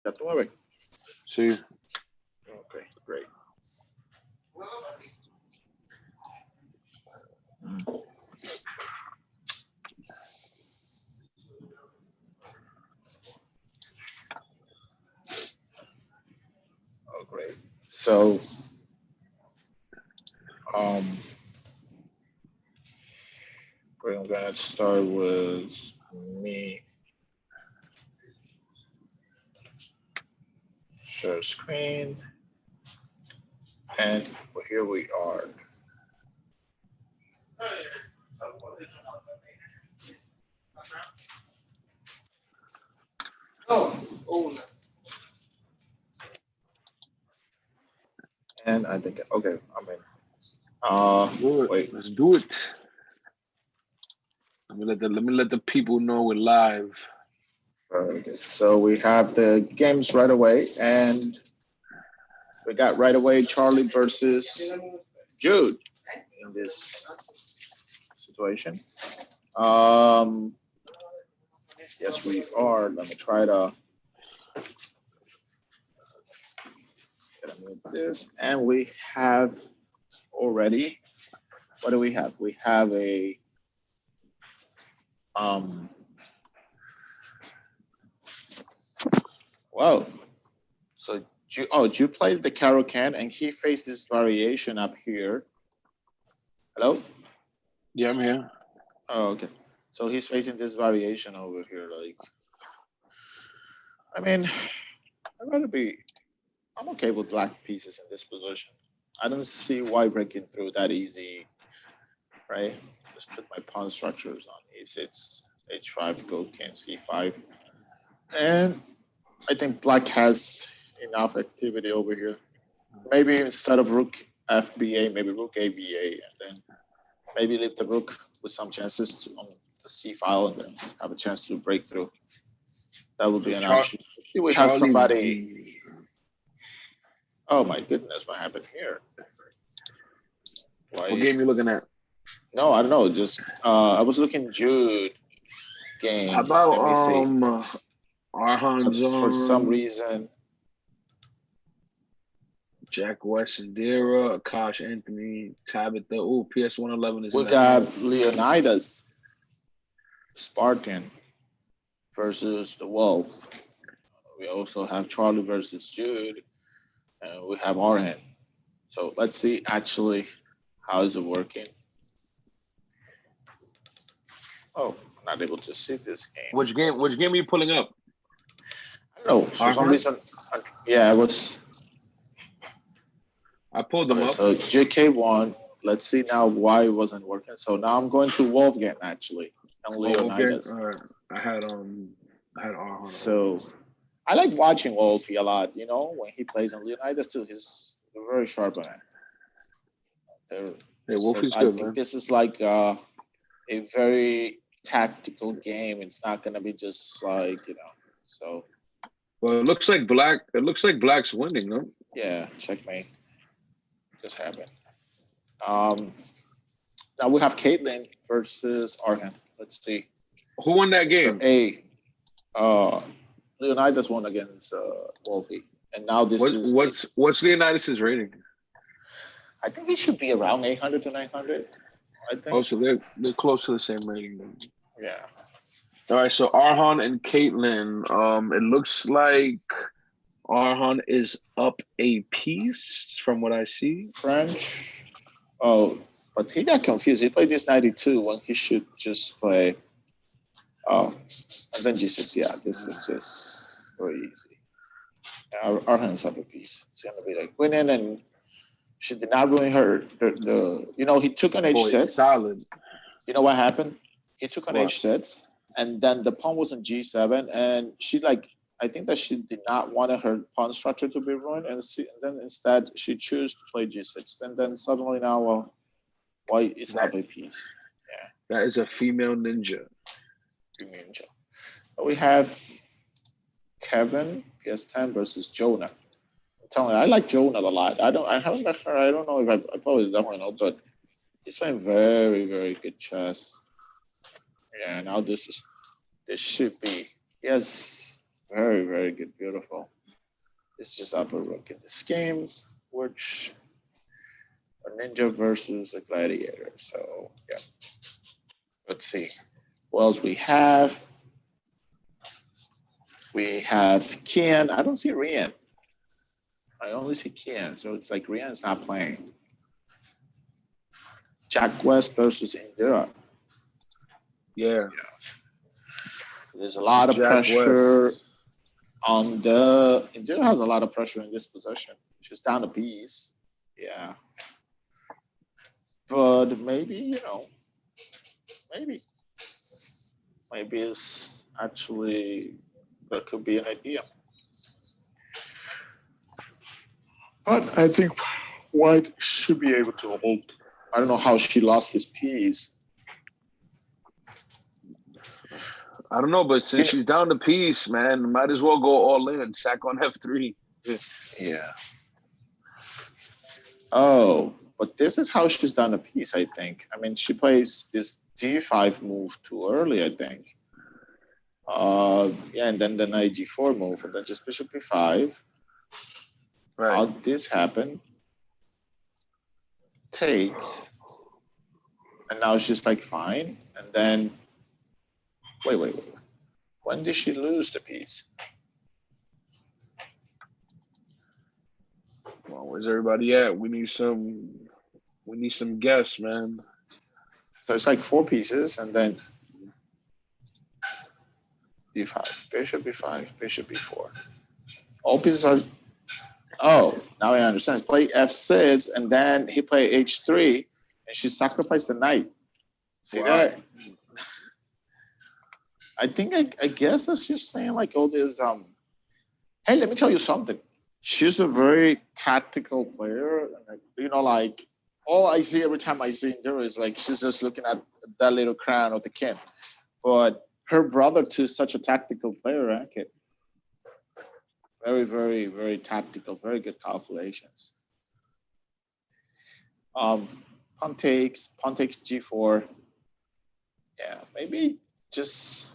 Ya tú me ves. Sí. Okay, great. Oh, great. So, um, we're gonna start with me. Share screen, and here we are. And I think okay. I mean, Good. wait. Let's do it. Let the people know we're live. Very good. So we have the games right away, and we got right away Charlie versus Jude in this situation. Um, yes, we are. Let me try to get this, and we have already. What do we have? We have a um. Wow. So Jude played the Carol can, and he faced this variation up here. Hello. Yeah, I'm here. Oh, okay. So he's facing this variation over here. Like, I mean, I'd rather be. I'm okay with black pieces in this position. I don't see why breaking through that easy, right? Just put my pawn structures on e6, h5, go king c5, and I think black has enough activity over here. Maybe instead of rook fba, maybe rook aba, and then maybe leave the rook with some chances to, on the c file, and then have a chance to break through. That would So be an option. See, we have Charlie's somebody. the Oh my goodness, what happened here? Why what game is you looking at? no? I don't know. Just I was looking Jude How game. about Let me see. Arhan But for some John, reason, Jack West Indira, Akash Anthony, Tabitha. Oh, PS 111 is in we the got house. Leonidas Spartan versus the Wolf. We also have Charlie versus Jude, and we have Arhan. So let's see actually how is it working. Oh, I'm not able to see this game. Which game are you pulling up? I don't know. For some Arhan? reason, yeah, I was. I pulled them Okay, up. so it's JK1. Let's see now why it wasn't working. So now I'm going to Wolfgang actually and Oh, okay. Leonidas. All right. I had Arhan So open. I like watching Wolfie a lot. You know, when he plays and Leonidas too, he's very sharp on it. Hey, So Wolfie's I good, think man. this is like a very tactical game. It's not gonna be just like So Well, it looks like Black's winning, no? yeah, checkmate just happened. Um, Now we have Caitlyn versus Arhan. Let's see. Who won that Sure. game? Uh, Leonidas won against Wolfie, and now this What is the. what's what's Leonidas' rating? I think he should be around 800 to 900. I Oh, think. so they're close to the same rating then. Yeah. All right, so Arhan and Caitlyn. It looks like Arhan is up a piece from what I see. French. Oh, but he got confused. He played this 92 when he should just play. Oh, and then G6. Yeah, this is just very easy. Arhan is up a piece. It's gonna be like winning, and she did not ruin her. He took on Boy, it's H6. solid. You know what happened? He took on What? H6, and then the pawn was on G7, and she like I think that she did not want her pawn structure to be ruined, and then instead she chose to play G6, and then suddenly now, well, white is That up a piece. Yeah, that is a female ninja. ninja. We have Kevin PS10 versus Jonah. I'm telling you, I like Jonah a lot. I haven't met her. I don't know if I probably don't know, but he's playing very, very good chess. Yeah, now this should be. Yes, Very, very good. Beautiful. It's just upper rook in this game, which a ninja versus a gladiator. So yeah, let's see. What else we have? We have Kian. I don't see Rian. I only see Kian. So it's like Rian is not playing. Jack West versus Indira. Yeah. There's a lot of Jack pressure West. on the. Indira has a lot of pressure in this position. She's down a piece. Yeah. But maybe, maybe it's actually that could be an idea. But I think White should be able to hold. I don't know how she lost his piece. I don't know, but since she's down the piece, man, might as well go all in. Sack on F3. Yeah. Oh, but this is how she's done a piece, I think. I mean, she plays this D5 move too early, I think. Yeah, and then the knight G4 move, and then just bishop B5. Right. How did this happen? Takes. And now she's like, fine. And then, wait. When did she lose the piece? Well, where's everybody at? We need some guests, man. So it's like 4 pieces, and then D5, bishop B5, bishop B4. All pieces are. Oh, now I understand. He played F6, and then he played H3, and she sacrificed the knight. See that? I think I guess that's just saying like all this. Hey, let me tell you something. She's a very tactical player. Like all I see every time I see her is like she's just looking at that little crown of the king. But her brother too is such a tactical player, right? Very, very, very tactical. Very good calculations. Pawn takes G4. Yeah, maybe just.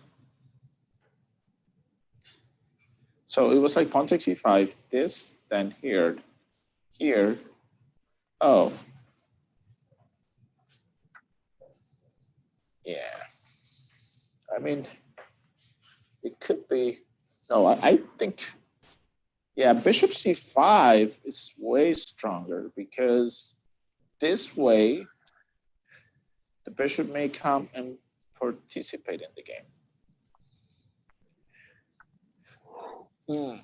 So it was like pawn takes E5, this, then here. Oh. Yeah. I mean, it could be. No, I think, yeah, bishop C5 is way stronger because this way, the bishop may come and participate in the game. Well,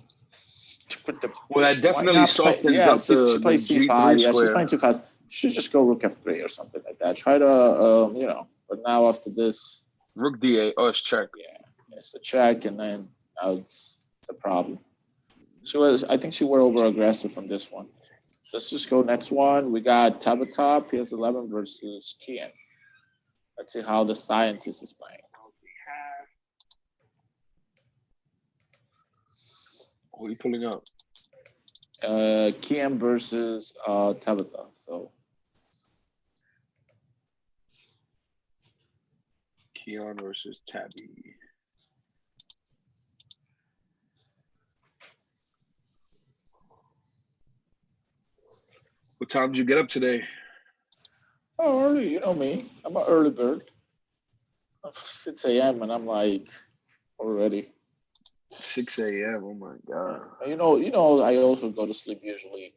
that definitely softens up she plays the C5. G3 Yeah, square. she's playing too fast. She should just go rook F3 or something like that. Try to, but now after this. Rook D8. Oh, it's check. Yeah, it's a check, and then now it's a problem. I think she were over aggressive from this one. Let's just go next one. We got Tabata, PS11 versus Kian. Let's see how the scientist is playing. What are you pulling up? Kian versus Tabata. So Kian versus Tabby. What time did you get up today? Oh, early. You know me. I'm an early bird. 6 a.m. and I'm like already. 6 a.m. Oh my god. You know. I also go to sleep usually.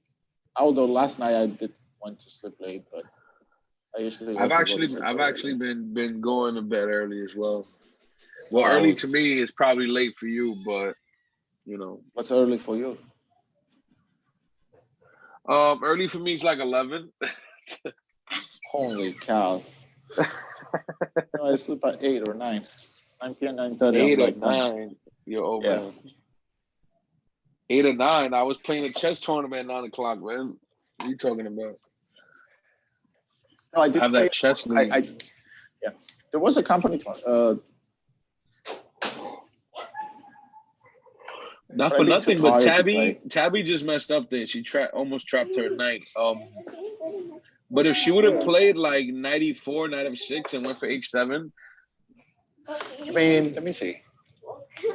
Although last night I did went to sleep late, but I usually. I've actually been going to bed early as well. Well, Oh, early to me is probably late for you, but What's early for you? Early for me is like 11. Holy cow! I sleep at 8 or 9 p.m. 9:30. 8 or 9. You're old man. 8 or 9. I was playing a chess tournament at 9 o'clock, man. What are you talking about? No, I did have play that chess league. Yeah, there was a company. Not for nothing, but Tabby just messed up there. She almost trapped her knight. But if she would have played like knight e4, knight f6, and went for h7. I mean, let me see.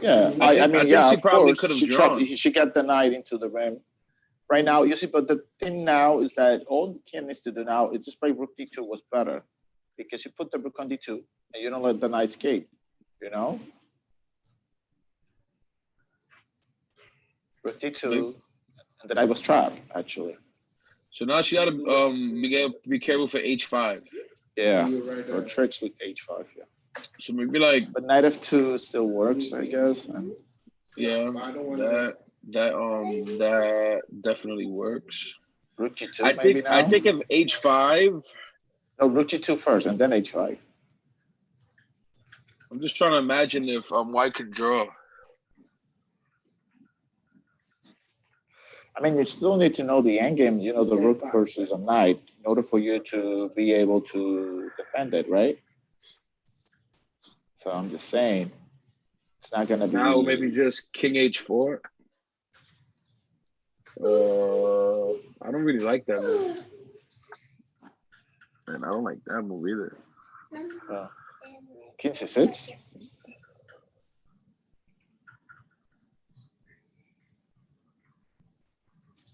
Yeah, I I mean, think yeah, she of probably course, could have she tried. drawn. She got the knight into the rim right now. You see, but the thing now is that all the king needs to do now is just play rook d2 was better because you put the rook on d2 and you don't let the knight escape. You know, rook d2, and the knight was trapped actually. So now she got to be careful for h5. Yeah, or tricks with h5. Yeah, So maybe like, but knight f2 still works, I guess. And yeah, that definitely works. rook g2 maybe I now. think if h5. No, rook g2 first, and then h5. I'm just trying to imagine if white can draw. I mean, you still need to know the endgame, you know, the rook versus a knight, in order for you to be able to defend it, right? So I'm just saying, it's not gonna Now maybe be. just king h4. I don't really like that move. And I don't like that move either. King c6.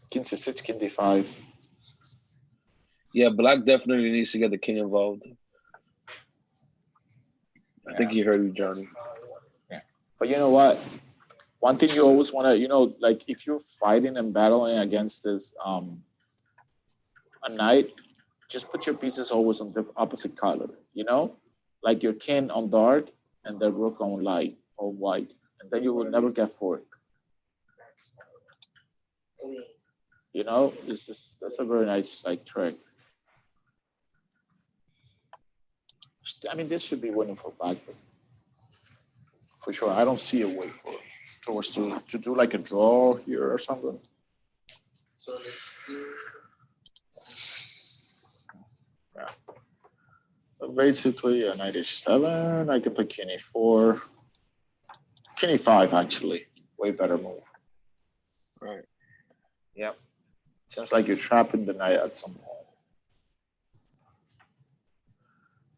King c6, king d5. Yeah, black definitely needs to get the king involved. I think he heard you, Johnny. Yeah. But you know what? One thing you always want to, you know, like if you're fighting and battling against this a knight, just put your pieces always on the opposite color, you know? Like your king on dark and the rook on light or white. And then you will never get fork. You know, that's a very nice like trick. I mean, this should be winning for black, for sure. I don't see a way for George to do like a draw here or something. So let's do. Yeah. But basically, a knight h7. I can play king e4. King e5 actually, way better move. Right. Yep. Seems like you're trapping the knight at some point.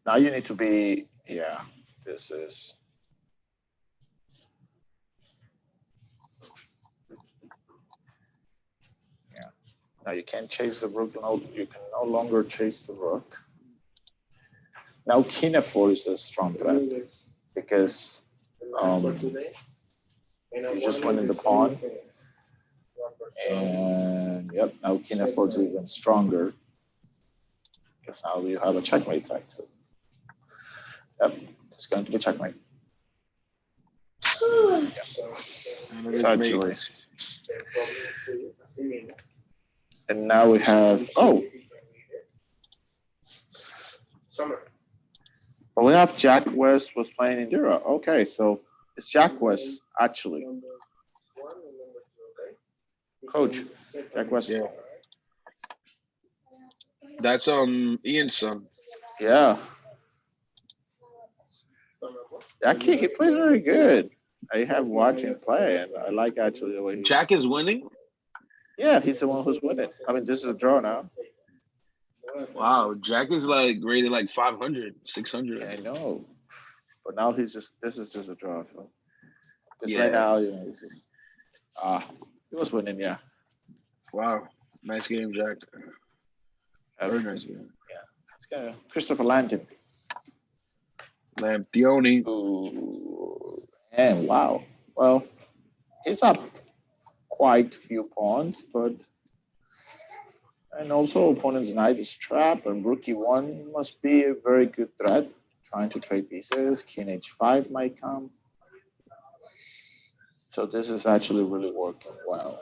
Now you need to be, yeah, this is. Yeah. Now you can't chase the rook. No, you can no longer chase the rook. Now king f4 is a strong threat because you just went in the pawn. And yep, now king f4 is even stronger because now you have a checkmate factor. Yep, it's going to be checkmate. Yep. It's actually. And now we have, oh. But we have Jack West was playing Indira. Okay, so it's Jack West actually. Coach, Jack West. Yeah. That's Ian's son. Yeah. That kid, he plays very good. I have watched him play, and I like actually the way he. Jack is winning? Yeah, he's the one who's winning. I mean, this is a draw now. Wow, Jack is like rated like 500, 600. Yeah, I know. But now this is just a draw. So. Because Yeah. right now, you know, it's just, he was winning, yeah. Wow, nice game, Jack. Very nice game. Yeah, it's kind of Christopher Landon. Lampioni. Ooh, and wow. Well, he's up quite few pawns, but and also opponent's knight is trapped, and rook e1 must be a very good threat. Trying to trade pieces, king h5 might come. So this is actually really working well.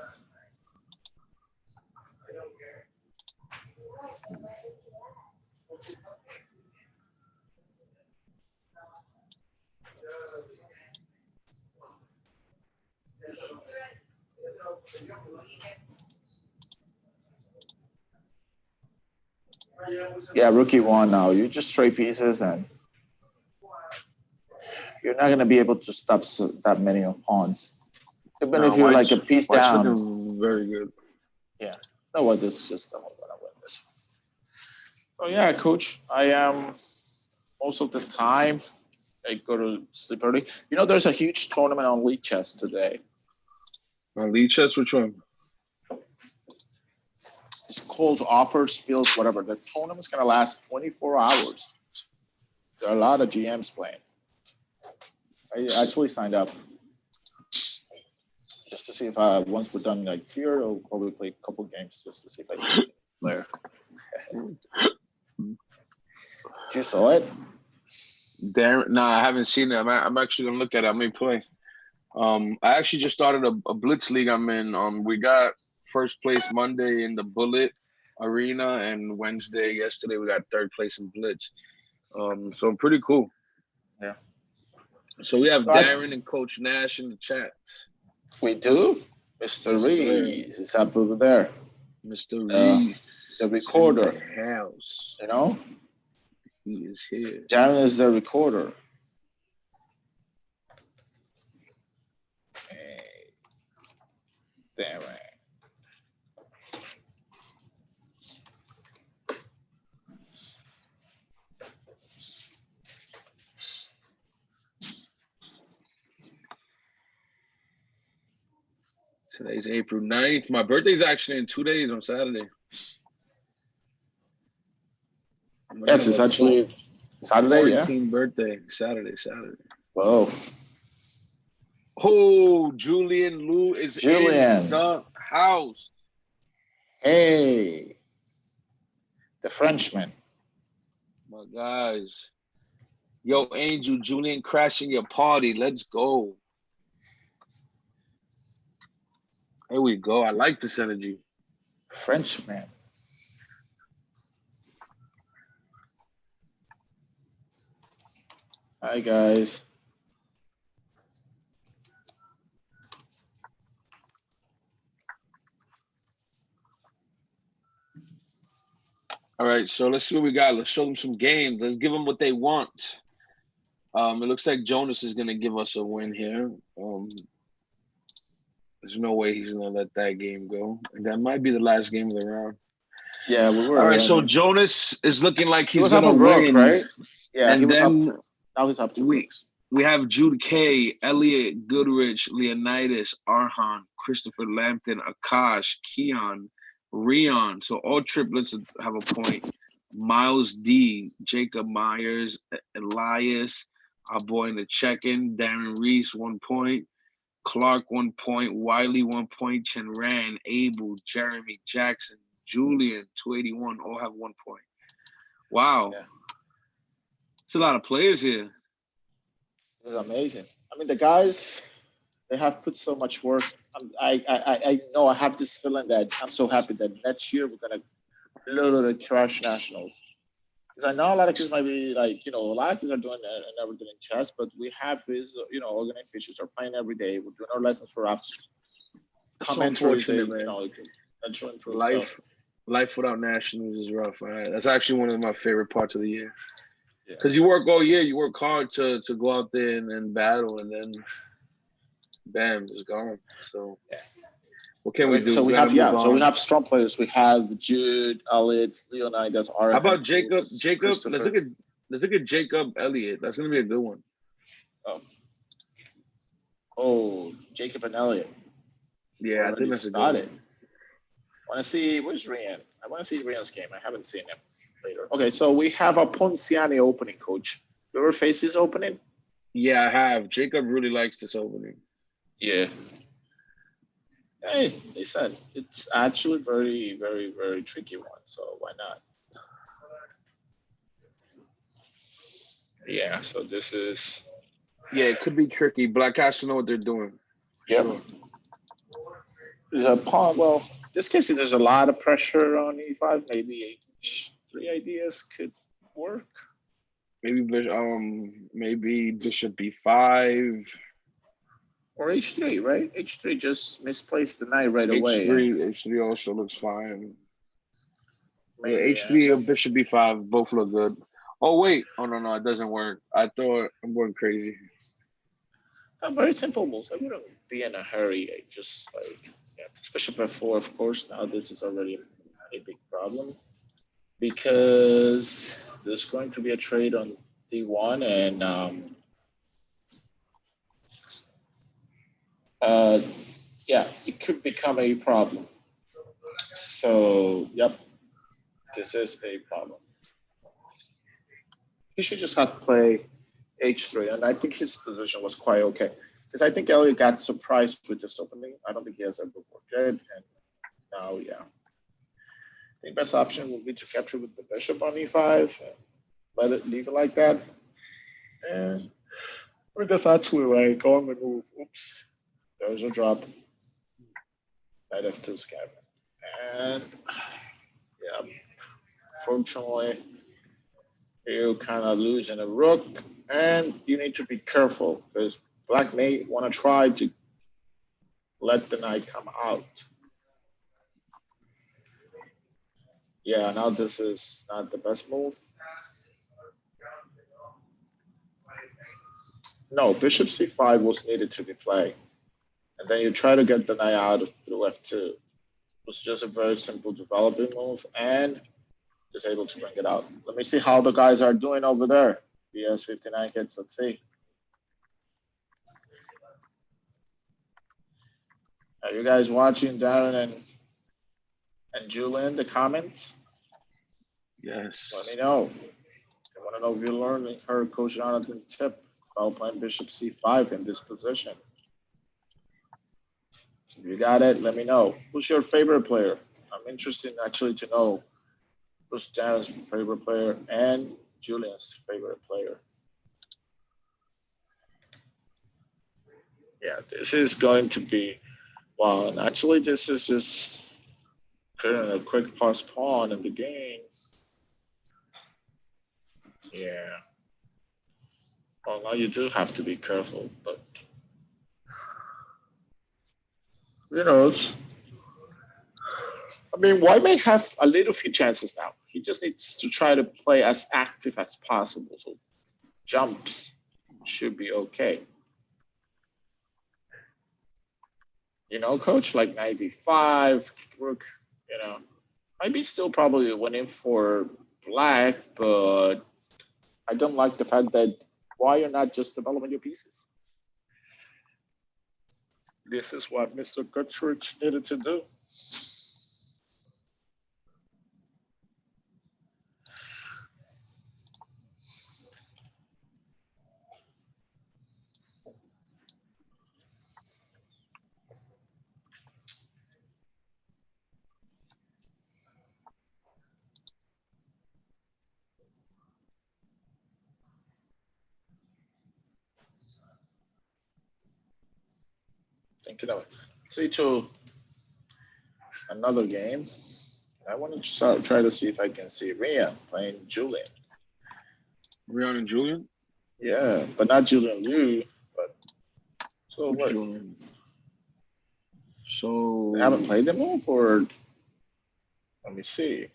Yeah, rook e1 now. You just trade pieces and you're not going to be able to stop that many pawns. Even if you're like a piece down. Looking very good. Yeah. No, what this is just I'm gonna win this. Oh yeah, coach. I am most of the time I go to sleep early. You know, there's a huge tournament on League Chess today. On Lead Chess, which one? It's called Offers, Spills, whatever. The tournament's gonna last 24 hours. There are a lot of GMs playing. I actually signed up just to see if once we're done like here, I'll probably play a couple games just to see if I can play. You saw it? Darren, no, I haven't seen it. I'm actually gonna look at it. I may play. I actually just started a blitz league I'm in. We got first place Monday in the Bullet Arena, and yesterday we got third place in blitz. So I'm pretty cool. Yeah. So we have Darren and Coach Nash in the chat. We do. Mr. Reese is up over there. Mr. Reese, the recorder. House. You know? He is here. Darren is the recorder. Hey, Darren. Today's April 9th. My birthday's actually in 2 days on Saturday. Yes, it's actually Saturday, yeah. Birthday, Saturday. Whoa. Oh, Julian Lou is in the house. Hey, the Frenchman. My guys. Yo, Angel, Julian crashing your party. Let's go. Here we go. I like this energy. Frenchman. Hi, guys. All right, so let's see what we got. Let's show them some games. Let's give them what they want. It looks like Jonas is going to give us a win here. There's no way he's going to let that game go. And that might be the last game of the round. Yeah, we were. All right, so Jonas is looking like he's going to win. Right? Yeah, and he was then up. Now he's up to weeks. We have Jude K, Elliot, Goodrich, Leonidas, Arhan, Christopher Lampton, Akash, Keon, Rion. So all triplets have a point. Miles D, Jacob Myers, Elias, our boy in the check-in, Darren Reese, 1 point. Clark, 1 point. Wiley, 1 point. Chen Ran, Abel, Jeremy, Jackson, Julian, 281, all have 1 point. Wow. Yeah. It's a lot of players here. It's amazing. I mean, the guys, they have put so much work. I know I have this feeling that I'm so happy that next year we're going to literally crush nationals. Because I know a lot of kids might be like, a lot of kids are doing never doing chess, but we have these, organized fishes are playing every day. We're doing our lessons for after commentaries. Life without nationals is rough. All right. That's actually one of my favorite parts of the year. Because you work all year, you work hard to go out there and battle, and then bam, it's gone. So what can we do? So we have strong players. We have Jude, Elliot, Leonidas, Arhan. How about Jacob? Let's look at Jacob Elliott. That's gonna be a good one. Oh, Jacob and Elliot. Yeah, I think that's a good one. I want to see, where's Rian? I want to see Rian's game. I haven't seen him later. Okay, so we have a Ponciani opening, coach. You ever face his opening? Yeah, I have. Jacob really likes this opening. Yeah. Hey, they said it's actually very, very, very tricky one. So why not? Yeah, so this is. Yeah, it could be tricky, but I kind of know what they're doing. Yep. Sure. Well, in this case, there's a lot of pressure on E5. Maybe H3 ideas could work. Maybe Bishop B5. Or H3, right? H3 just misplaced the knight right away. H3 also looks fine. Maybe, H3 or Bishop B5 both look good. Oh, wait. Oh, no, it doesn't work. I thought I'm going crazy. Very simple moves. I wouldn't be in a hurry. I just Bishop F4, of course. Now this is already a big problem because there's going to be a trade on D1 and uh, yeah, it could become a problem. So, yep, this is a problem. He should just have to play H3, and I think his position was quite okay. Because I think Elliott got surprised with this opening. I don't think he has a good board yet, and now, yeah. The best option would be to capture with the bishop on E5, and let it leave it like that. And with the thought to away, going with move. Oops, there's a drop. Knight F2 scab. And yeah, fortunately, you kind of losing a rook, and you need to be careful because black may want to try to let the knight come out. Yeah, now this is not the best move. No, bishop c5 was needed to be played. And then you try to get the knight out through f2. It was just a very simple developing move and just able to bring it out. Let me see how the guys are doing over there. BS59 kids, let's see. Are you guys watching Darren and Julian, the comments? Yes. Let me know. I want to know if you learned and heard Coach Jonathan tip about playing Bishop C5 in this position. If you got it, let me know. Who's your favorite player? I'm interested actually to know who's Darren's favorite player and Julian's favorite player. Yeah, this is going to be, wow, and actually this is just putting a quick postpone in the game. Yeah. Well, now you do have to be careful, but who knows? I mean, White may have a little few chances now. He just needs to try to play as active as possible. So jumps should be okay. You know, coach, like 95, rook, you know, might be still probably winning for black, but I don't like the fact that why you're not just developing your pieces. This is what Mr. Guthridge needed to do. Thinking of it. See to another game. I want to try to see if I can see Ria playing Julian. Rion and Julian? Yeah, but not Julian Liu. But so Which what? Julian? So They haven't played them all, or let me see.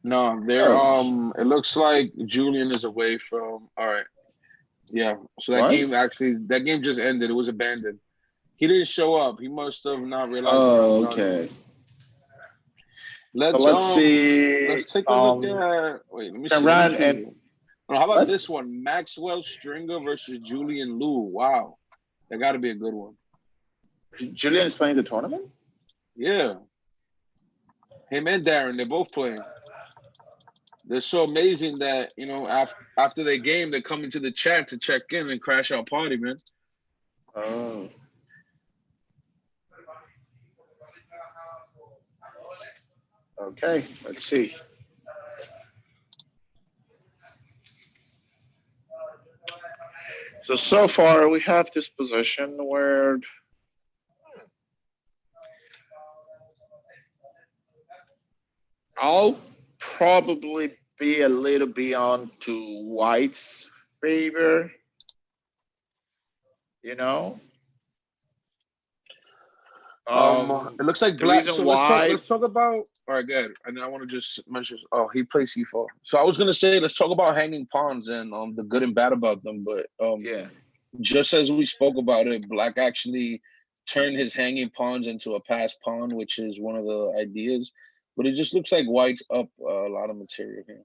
no, they're Oh, it looks like Julian is away from all right. Yeah. So what? that game just ended. It was abandoned. He didn't show up. He must have not realized the round Oh, done. okay. So Let's let's see. take a look at wait, let me see. Let me Cameron and see. Oh, how about what? this one? Maxwell Stringer versus Julian Liu. Wow. That gotta be a good one. Julian is playing the tournament? Yeah. Him and Darren, they're both playing. They're so amazing that, you know, after their game, they come into the chat to check in and crash our party, man. Oh. Okay, let's see. So far we have this position where I'll probably be a little beyond to White's favor, you know. It looks like The black. reason So why, let's talk about all right, good. And I want to just mention oh, he plays C4. So I was gonna say let's talk about hanging pawns and the good and bad about them, but yeah, just as we spoke about it, black actually turned his hanging pawns into a pass pawn, which is one of the ideas. But it just looks like white's up a lot of material here.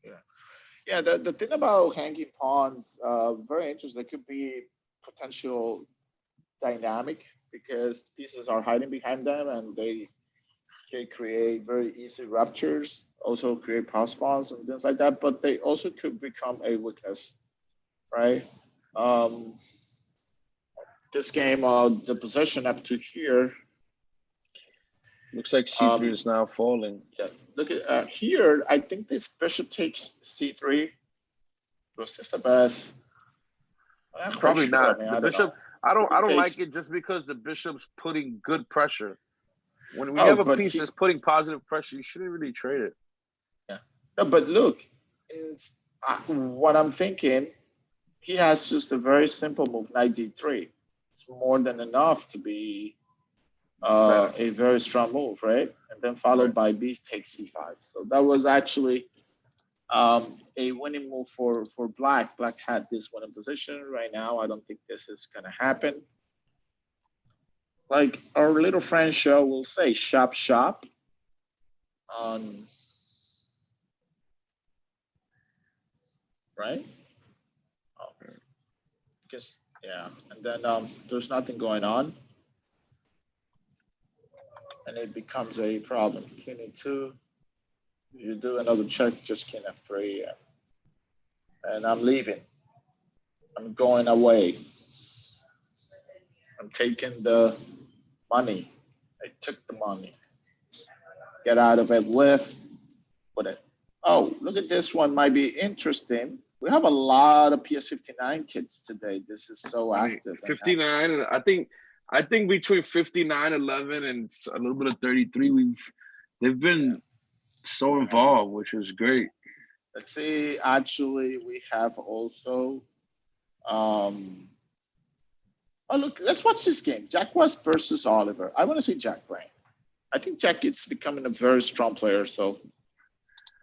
yeah. Yeah, the thing about hanging pawns, very interesting. It could be potential dynamic because pieces are hiding behind them and they can create very easy ruptures, also create pass spawns and things like that. But they also could become a weakness, right? Um, this game, the possession up to here, Looks like C3 um, is now falling. yeah, look at here. I think this bishop takes c3. Was this the best? I'm not quite Probably sure. I not. mean, The I don't bishop. know. I Queen don't like takes. it just because the bishop's putting good pressure. When you Oh, have a but piece he. that's putting positive pressure, you shouldn't really trade it. Yeah. No, but look, what I'm thinking, he has just a very simple move, knight d3. It's more than enough to be Better. a very strong move, right? And then followed Right. by b takes c5. So that was actually a winning move for black. Black had this winning position right now. I don't think this is gonna happen. Like our little French show will say, "Shop, shop." On right? Oh, because yeah, and then there's nothing going on, and it becomes a problem. King e2. If you do another check, just king f3, and I'm leaving. I'm going away. I'm taking the money. I took the money. Get out of it with it. Oh, look at this one. Might be interesting. We have a lot of PS59 kids today. This is so I mean, active and happy. 59. And I think between 59, 11, and a little bit of 33, they've Yeah, been so active. involved, which is great. Let's see. Actually, we have also. Um, oh, look. Let's watch this game. Jack West versus Oliver. I want to see Jack playing. I think Jack is becoming a very strong player. So,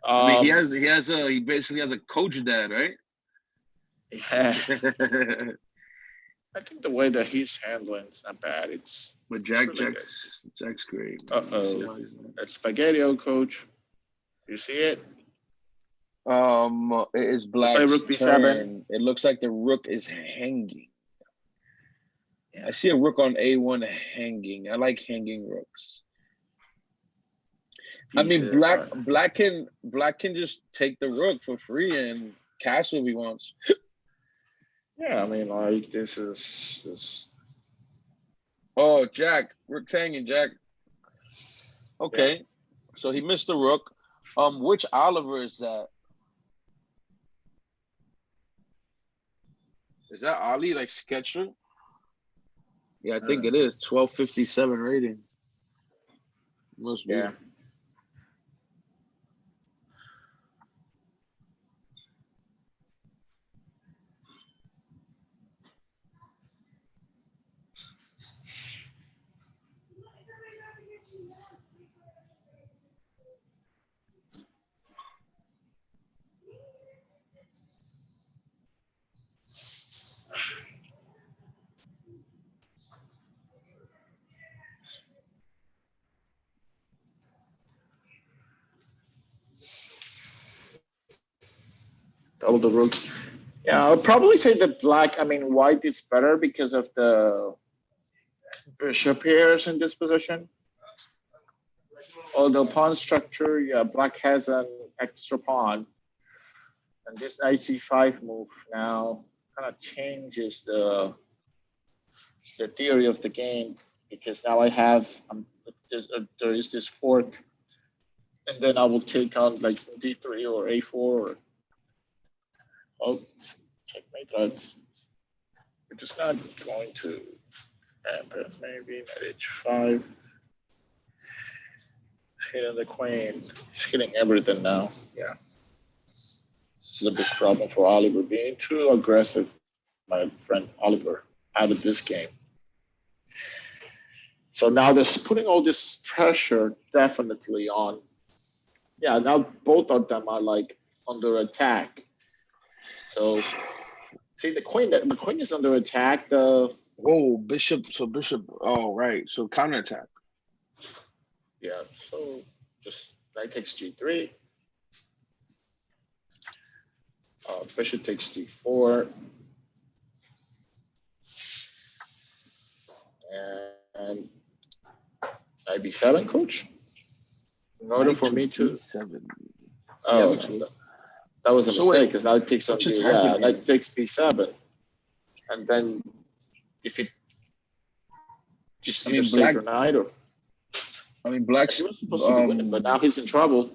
I mean, um, he basically has a coach dad, right? yeah, I think the way that he's handling it's not bad. But It's really good. Jack's great, Uh man. Let's see oh, how he's doing. that's Spaghetti coach. You see it? It is We play Black's Rook B7. turn. It looks like the rook is hanging. Yeah. I see a rook on A1 hanging. I like hanging rooks. I mean, Pieces are. Black can just take the rook for free and castle if he wants. Yeah, I mean, like this is this. Oh, Jack, rook's hanging, Jack. Yeah. Okay, so he missed the rook. Which Oliver is that? Is that Ali like Sketcher? Yeah, I think it is. 1257 rating. Must Yeah. be. Double the rooks. Yeah, I'll probably say that black. I mean, white is better because of the bishop pairs in this position. Although pawn structure, yeah, black has an extra pawn, and this IC5 move now kind of changes the theory of the game because now I have there is this fork, and then I will take on like D3 or A4 or oh checkmate. But we're just not going to happen. Maybe knight H5. Hitting the queen. He's hitting everything now. Yeah. This is a big problem for Oliver being too aggressive, my friend Oliver, out of this game. So now there's putting all this pressure definitely on. Yeah, now both of them are like under attack. So see the queen is under attack. Oh, bishop. So bishop. Oh, right. So counterattack. Yeah, so just knight takes G3. bishop takes d4. And knight b7, coach. In order for me to. B7. Oh, Yeah, that was a so wait, mistake because now it takes on what just the happened here? knight takes b7, and then if it just I either mean, save black. your knight or he Black's was supposed to be winning, but now he's in trouble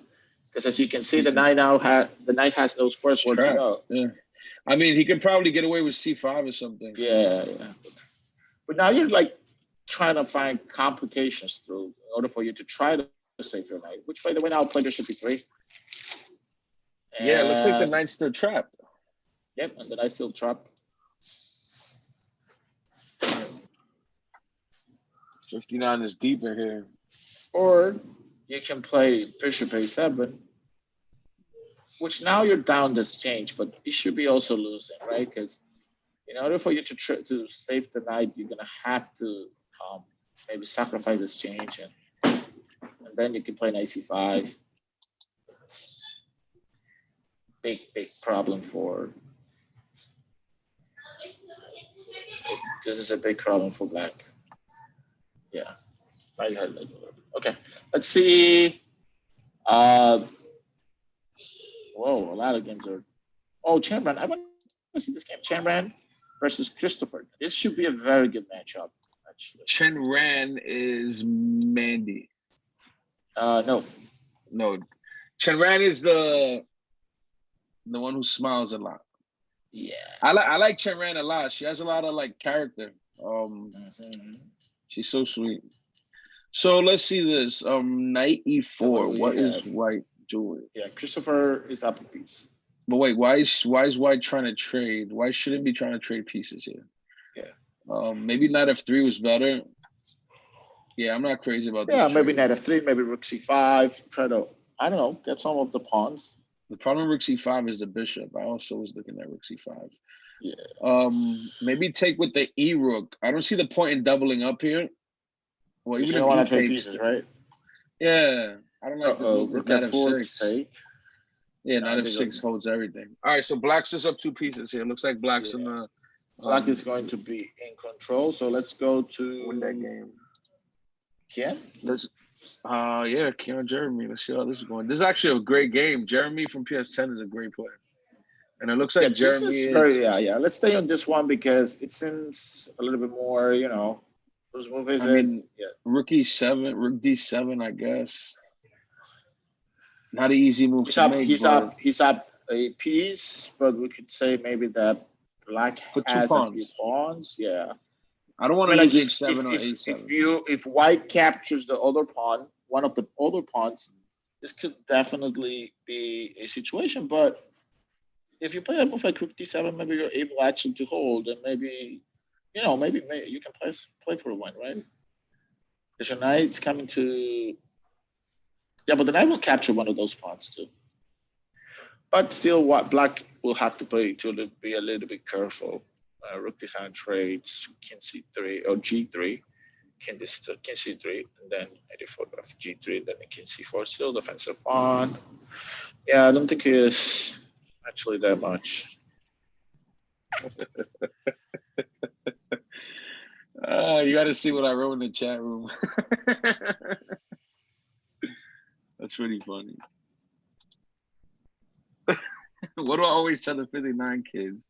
because as you can see, the knight has no squares where to trapped. go. Yeah. I mean, he could probably get away with C5 or something. Yeah. But now you're like trying to find complications through in order for you to try to save your knight. Which, by the way, now play bishop b3. Yeah, it looks like the And knight's still trapped. yep, and the knight's still trapped. 59 is deeper here. Or you can play bishop a7, which now you're down this change, but it should be also losing, right? Because in order for you to save the knight, you're gonna have to maybe sacrifice this change, and then you can play knight c5. Big problem for. This is a big problem for black. Yeah. Okay. Let's see. Whoa, a lot of games are. Oh, Chamran. I want to see this game. Chamran versus Christopher. This should be a very good matchup, actually. Chen Ran is Mandy. No. Chen Ran is the one who smiles a lot. Yeah. I like Chen Ran a lot. She has a lot of like character. She's so sweet. So let's see this. Knight e4. What is white doing? Yeah, Christopher is up a piece. But wait, why is white trying to trade? Why shouldn't be trying to trade pieces here? Yeah. Maybe knight f3 was better. Yeah, I'm not crazy about this. Yeah, maybe knight f3, maybe rook c5. Try to, I don't know, get some of the pawns. The problem with rook c5 is the bishop. I also was looking at rook c5. Yeah. Maybe take with the e rook. I don't see the point in doubling up here. Well, you don't want to take pieces, right? Yeah, I don't like this move. Rook Knight f4 f6. take. Yeah, knight f6 holds everything. All right, so black's just up 2 pieces here. Looks like black's in the. Black is going to be in control. So let's go to win that game. Kian? Yeah, Kian Jeremy. Let's see how this is going. This is actually a great game. Jeremy from PS10 is a great player. And it looks like Jeremy is very, Let's stay on this one because it seems a little bit more, whose move is it? Rook e7, rook d7, I guess. Not an easy move to make. He's up a piece, but we could say maybe that black has a few pawns. Yeah. I don't want to lose h7 or a7. If white captures the other pawn, one of the other pawns, this could definitely be a situation. But if you play a move like rook d7, maybe you're able actually to hold, and maybe you can play for a win, right? Because your knight's coming to. Yeah, but the knight will capture one of those pawns too. But still, what black will have to play to be a little bit careful. Rook d7 trades, king c3 or g3, king c3, and then knight of g3, then king c4. Still defensive pawn. Yeah, I don't think it's actually that much. You got to see what I wrote in the chat room. That's really funny. What do I always tell the 59 kids?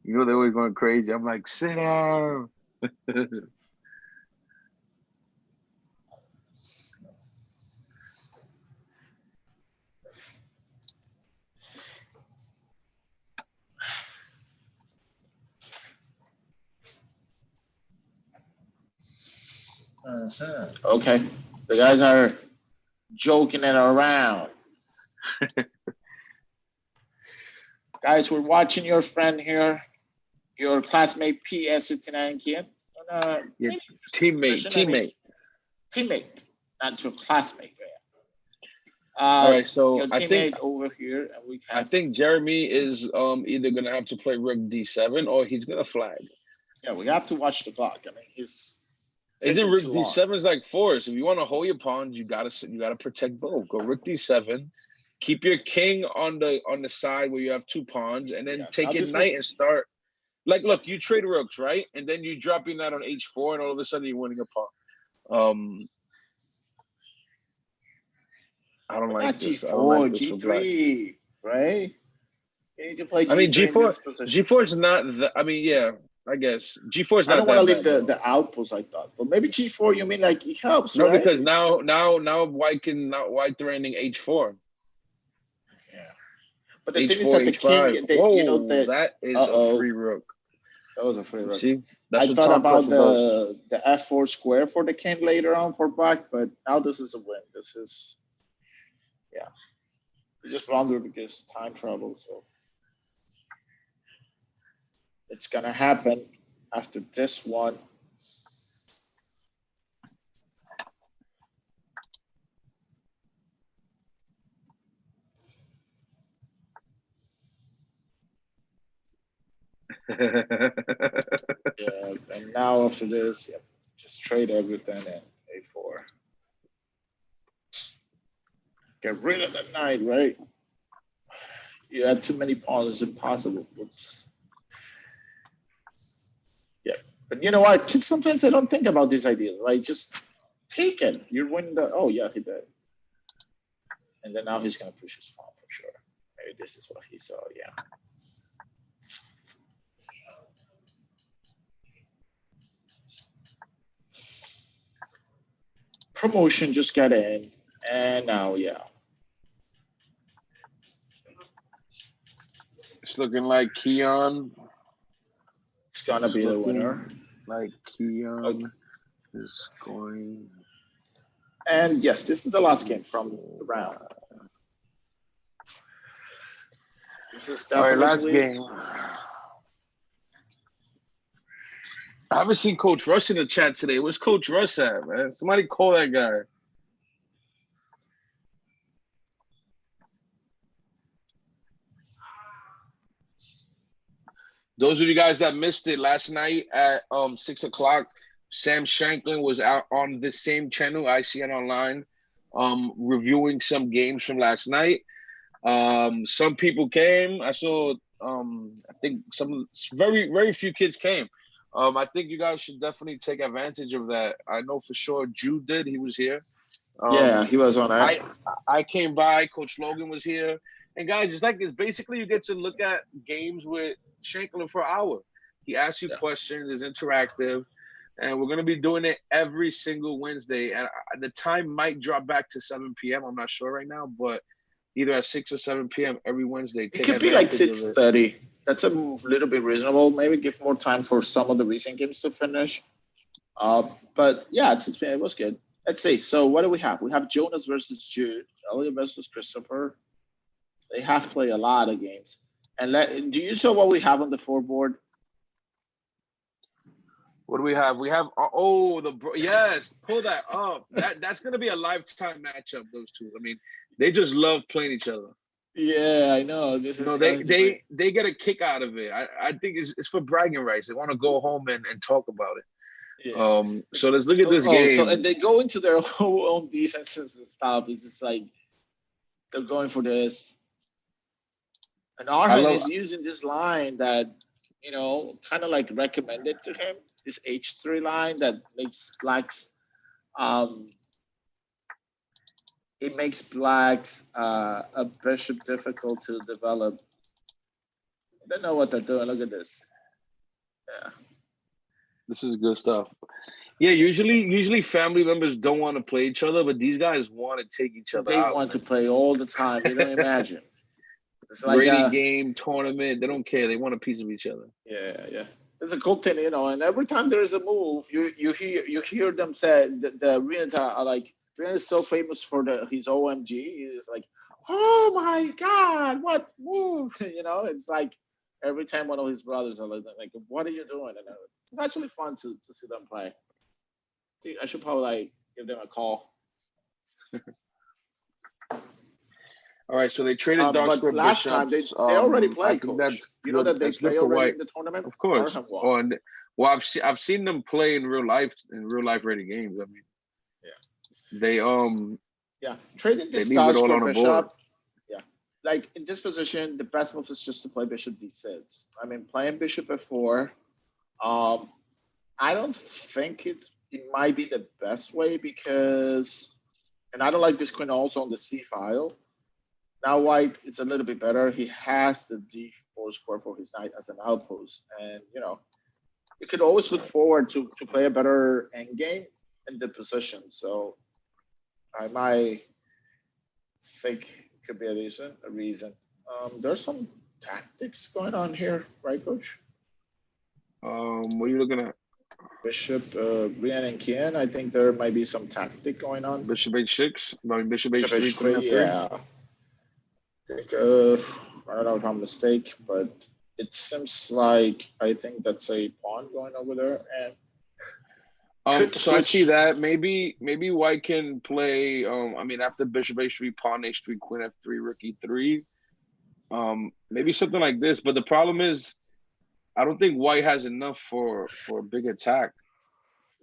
They're always going crazy. I'm like, sit down. Okay, the guys are joking it around. Guys, we're watching your friend here, your classmate PS59 kid. Your teammate, not your classmate. All right, so I think over here, and I think Jeremy is either gonna have to play rook d7 or he's gonna flag. Yeah, we have to watch the clock. I mean, taking too long. D7 is like force. If you want to hold your pawns, you gotta protect both. Go rook D7. Keep your king on the side where you have 2 pawns, and then Yeah, take now your this was knight and start. Like, look, you trade rooks, right? And then you drop your knight on H4, and all of a sudden you're winning a pawn. I don't not like this. I don't G4, like this for black. G3, right? You need to play I mean, G3 in G4. this position. G4 is not the. I mean, yeah, I guess G4 is I don't not want to that leave bad. the outpost, I thought. But maybe G4, you mean like it helps, No, right? because now white threatening H4. Yeah. But the thing is H4, that the king, H5. you know, Whoa, that is a uh-oh, free rook. that was a free rook. See, I that's what thought Tom about Pressure does. the F4 square for the king later on for black, but now this is a win. This is, yeah. We just wonder because time travel, so it's gonna happen after this one. Yeah, and now after this, yeah, just trade everything in A4. Get rid of the knight, right? You had too many pawns, it's impossible. Oops. Yeah, but you know what? Kids sometimes they don't think about these ideas. Like, just take it. You're winning the. Oh yeah, he did. And then now he's gonna push his pawn for sure. Maybe this is what he saw. Yeah. Promotion just got in, and now yeah. It's looking like Keon. It's gonna be the winner. Like Keon is going. And yes, this is the last game from the round. This is definitely all right, last game. I haven't seen Coach Russ in the chat today. Where's Coach Russ at, man? Somebody call that guy. Those of you guys that missed it last night at 6 o'clock, Sam Shanklin was out on the same channel, ICN Online, reviewing some games from last night. Some people came. I saw. I think some very few kids came. I think you guys should definitely take advantage of that. I know for sure Jude did. He was here. Yeah, he was on it. I came by. Coach Logan was here. And guys, it's basically you get to look at games with Shanklin for an hour. He asks you questions. It's interactive. And we're going to be doing it every single Wednesday. And the time might drop back to 7 p.m. I'm not sure right now, but either at 6 or 7 p.m. every Wednesday. It could be like 6:30. That's a little bit reasonable. Maybe give more time for some of the recent games to finish. But yeah, it was good. Let's see. So what do we have? We have Jonas versus Jude, Elliot versus Christopher. They have played a lot of games. And do you saw what we have on the board? What do we have? We have yes, pull that up. That's gonna be a lifetime matchup. Those two. I mean, they just love playing each other. Yeah, I know. They get a kick out of it. I think it's for bragging rights. They want to go home and talk about it. Yeah. So let's look at this game. So and they go into their own defenses and stuff. It's just like they're going for this. And Arhan is using this line that, kind of like recommended to him, this H3 line that makes blacks, it makes blacks a bishop difficult to develop. They know what they're doing. Look at this. Yeah. This is good stuff. Yeah, usually family members don't want to play each other, but these guys want to take each other out. They want to play all the time. You don't imagine. It's like a game, tournament. They don't care. They want a piece of each other. Yeah. It's a cool thing, and every time there is a move, you hear them say the Rian are like, Rian is so famous for his OMG. He's like, oh my God, what move? It's like every time one of his brothers are like, what are you doing? And it's actually fun to see them play. I should probably give them a call. All right, so they traded dark square last bishops. Time they already played, Coach. You know that they play already in the tournament? Of course. Well, I've seen them play in real life ready games. I mean, they Yeah, trading they this leave it Dodge all for on the board. Bishop. Yeah, like in this position, the best move is just to play Bishop D6. I mean, playing Bishop F4. Um, I don't think it might be the best way because, and I don't like this queen also on the C file. Now white, it's a little bit better. He has the D4 square for his knight as an outpost, and you could always look forward to play a better endgame in the position. So I might think it could be a reason. There's some tactics going on here, right, Coach? What are you looking at? Bishop, Brian and Kian. I think there might be some tactic going on. Bishop H6. I mean, Bishop Bishop H3, Queen H3, F3. yeah. I think, I don't know if I'm mistaken, but it seems like I think that's a pawn going over there, and could So I see switch. that maybe White can play. I mean, after Bishop H3, Pawn H3, Queen F3, Rook E3. Maybe something like this. But the problem is, I don't think White has enough for a big attack.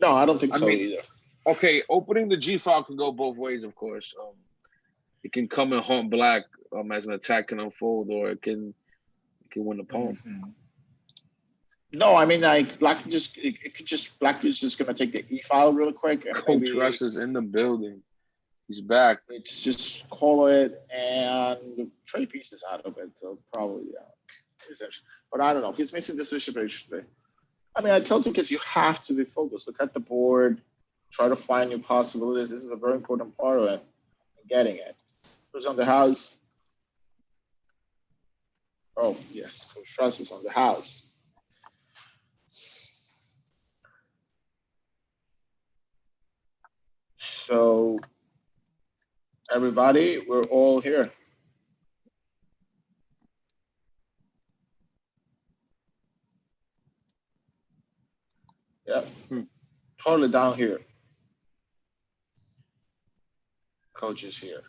No, I don't think I so mean, either. okay, opening the G file can go both ways, of course. It can come and haunt black as an attack can unfold, or it can win the pawn. Mhm. No, I mean like black just it could just black is just gonna take the E file real quick and Coach maybe Russ is in the building. He's back. it's just call it and trade pieces out of it. So probably essentially. But I don't know. He's missing this bishop today. I mean, I tell two kids you have to be focused. Look at the board, try to find new possibilities. This is a very important part of it. Getting it. Who's on the house? Oh yes, Coach Russ is on the house. So everybody, we're all here. Yep. Hmm. Totally down here. Coach is here.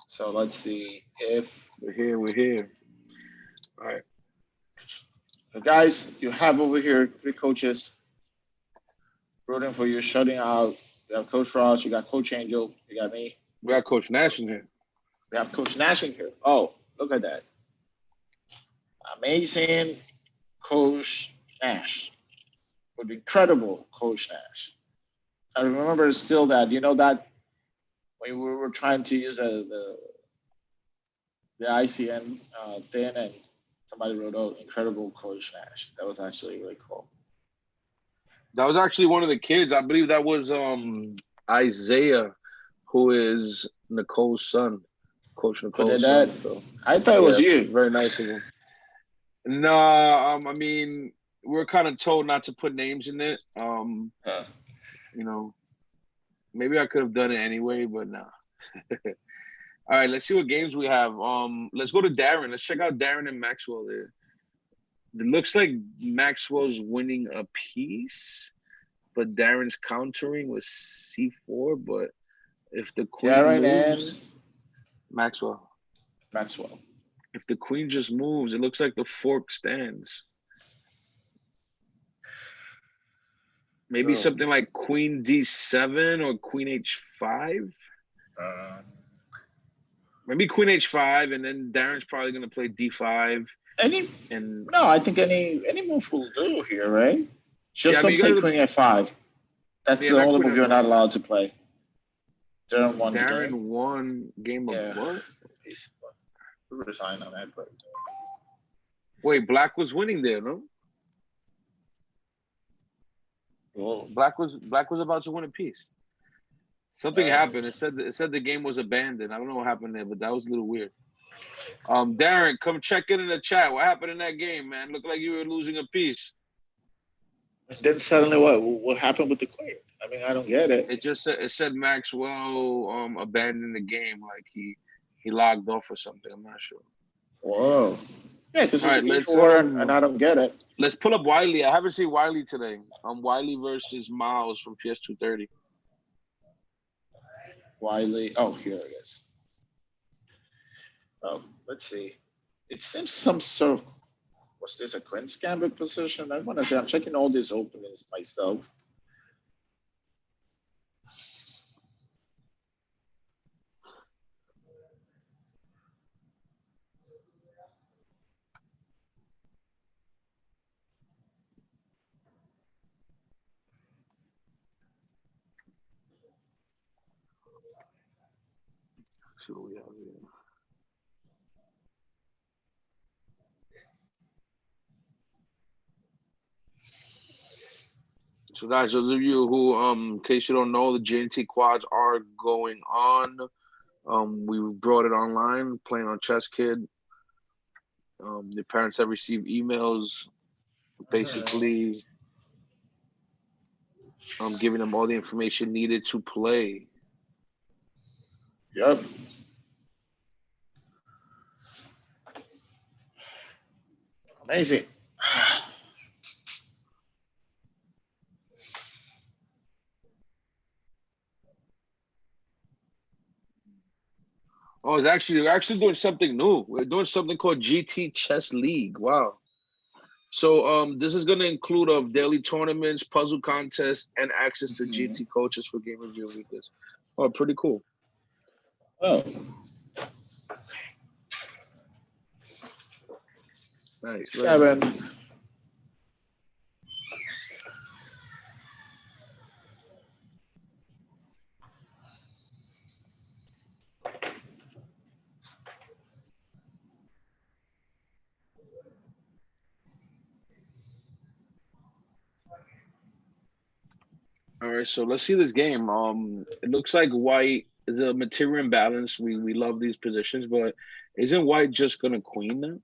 So let's see if We're here. We're here. All right. guys, you have over here 3 coaches rooting for you, shutting out. You have Coach Ross, you got Coach Angel, you got me. We got Coach Nash in here. We have Coach Nash in here. Oh, look at that. Amazing Coach Nash. With incredible Coach Nash. I remember still that, that when we were trying to use the ICN thing and somebody wrote out incredible Coach Nash. That was actually really cool. That was actually one of the kids. I believe that was Isaiah, who is Nicole's son, Coach Who did Nicole's that? son. So I thought it was yeah, you. very nice of him. No, I mean, we're kind of told not to put names in it. Uh, You know, maybe I could have done it anyway, but nah. All right, let's see what games we have. Let's go to Darren. Let's check out Darren and Maxwell there. It looks like Maxwell's winning a piece, but Darren's countering with C4. But if the queen Darren and moves, Maxwell. Maxwell. If the queen just moves, it looks like the fork stands. Maybe Oh. something like Queen D7 or Queen H5. Maybe Queen H5, and then Darren's probably going to play D5. Any? And No, I think any move will do here, right? Just yeah, I don't mean, play Queen F5. That's yeah, the not only Queen move you're F5. not allowed to play. Darren won the Darren game. won game of Yeah. what? Resign on that, but Wait, Black was winning there, no? whoa. Black was about to win a piece. Something happened. It said the game was abandoned. I don't know what happened there, but that was a little weird. Darren, come check in the chat. What happened in that game, man? Looked like you were losing a piece. Then suddenly, what happened with the queen? I mean, I don't get it. It said Maxwell abandoned the game, like he logged off or something. I'm not sure. Whoa. Yeah, because it's All right, E4, and I don't get it. let's pull up Wiley. I haven't seen Wiley today. Wiley versus Miles from PS230. Wiley. Oh, here it is. Oh, let's see. It seems some sort of Was this a Queen's Gambit position? I want to say I'm checking all these openings myself. See what we have here. So guys, those of you who, in case you don't know, the JNT quads are going on. We brought it online, playing on Chess Kid. The parents have received emails, basically, giving them all the information needed to play. Yep. Amazing. Oh, we're actually doing something new. We're doing something called GT Chess League. Wow. So this is gonna include of daily tournaments, puzzle contests, and access to GT coaches for game review weekends. Oh, pretty cool. Oh. Nice. 7. Nice. All right, so let's see this game. It looks like white is a material imbalance. We love these positions, but isn't white just gonna queen them?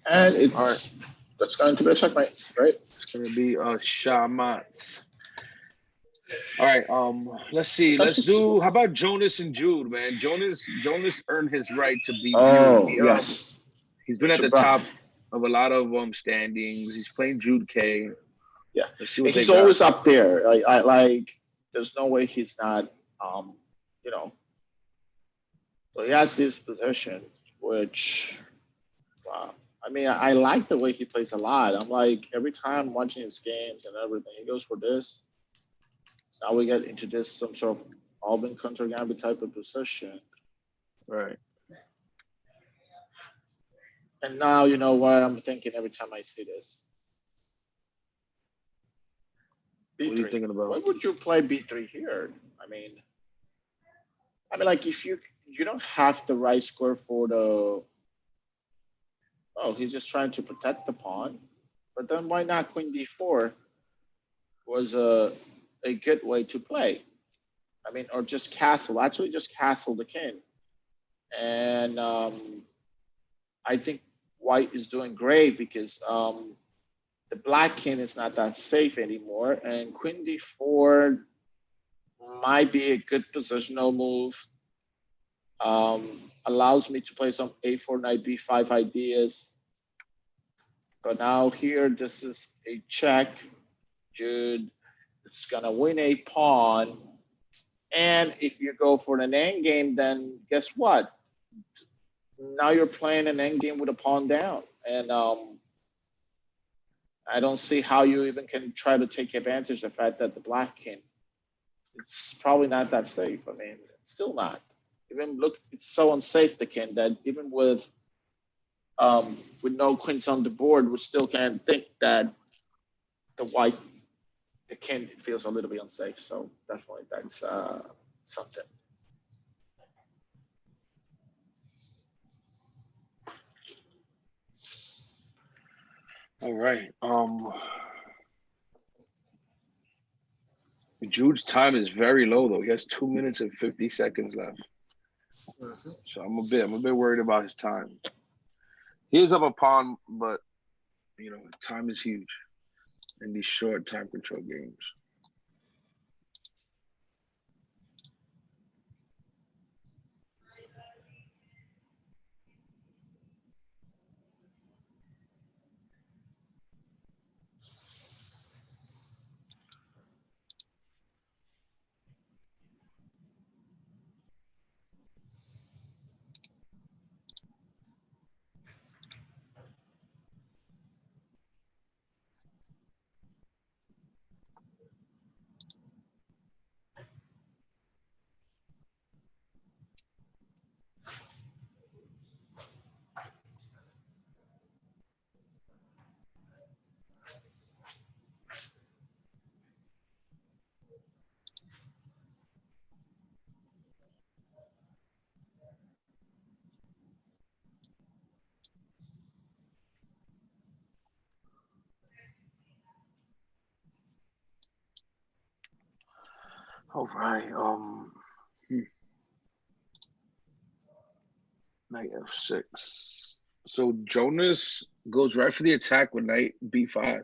And All right, that's going to be a checkmate, right? it's gonna be Shamat. All right, let's see. Let's do. How about Jonas and Jude, man? Jonas earned his right to be viewed. Oh, yes. He's been at the top of a lot of standings. He's playing Jude K. Yeah, let's see what he's they got. always up there. I like. There's no way he's not. You know. So he has this position, which, wow. I mean, I like the way he plays a lot. I'm like every time watching his games and everything, he goes for this. Now we get into this some sort of Alban contra Gambit type of position. Right. And now you know what I'm thinking every time I see this. B3. What are you thinking about? Why would you play B3 here? I mean, like if you don't have the right square for the. Oh, he's just trying to protect the pawn, but then why not Queen D4? Was a good way to play. I mean, or just castle. Actually, just castle the king, and I think white is doing great because the black king is not that safe anymore, and Queen D4 might be a good positional move. Allows me to play some A4 knight B5 ideas. But now here, this is a check. Jude, it's gonna win a pawn. And if you go for an endgame, then guess what? Now you're playing an endgame with a pawn down. And I don't see how you even can try to take advantage of the fact that the black king, it's probably not that safe. I mean, it's still not. Even look, it's so unsafe, the king, that even with no queens on the board, we still can't think that the king feels a little bit unsafe. So definitely that's something. All right. Jude's time is very low though. He has 2 minutes and 50 seconds left. So I'm a bit worried about his time. He is up a pawn, but time is huge in these short time control games. All right. Knight F6. So Jonas goes right for the attack with Knight B5.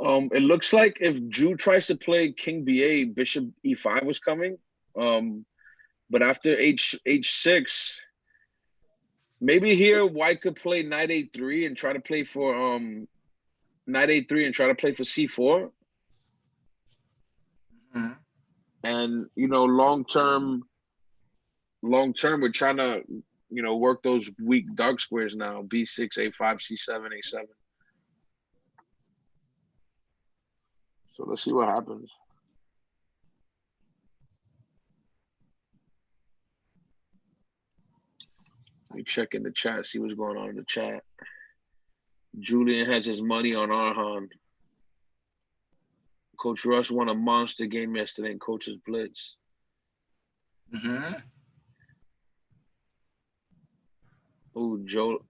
It looks like if Drew tries to play King B8, Bishop E5 was coming. But after H6, maybe here White could play Knight A3 and try to play for Knight A3 and try to play for C4. Mhm. And long term, we're trying to work those weak dark squares now. B6, A5, C7, A7. So let's see what happens. Let me check in the chat, see what's going on in the chat. Julian has his money on Arhan. Coach Rush won a monster game yesterday in Coach's Blitz. Mm-hmm. Oh, Joe.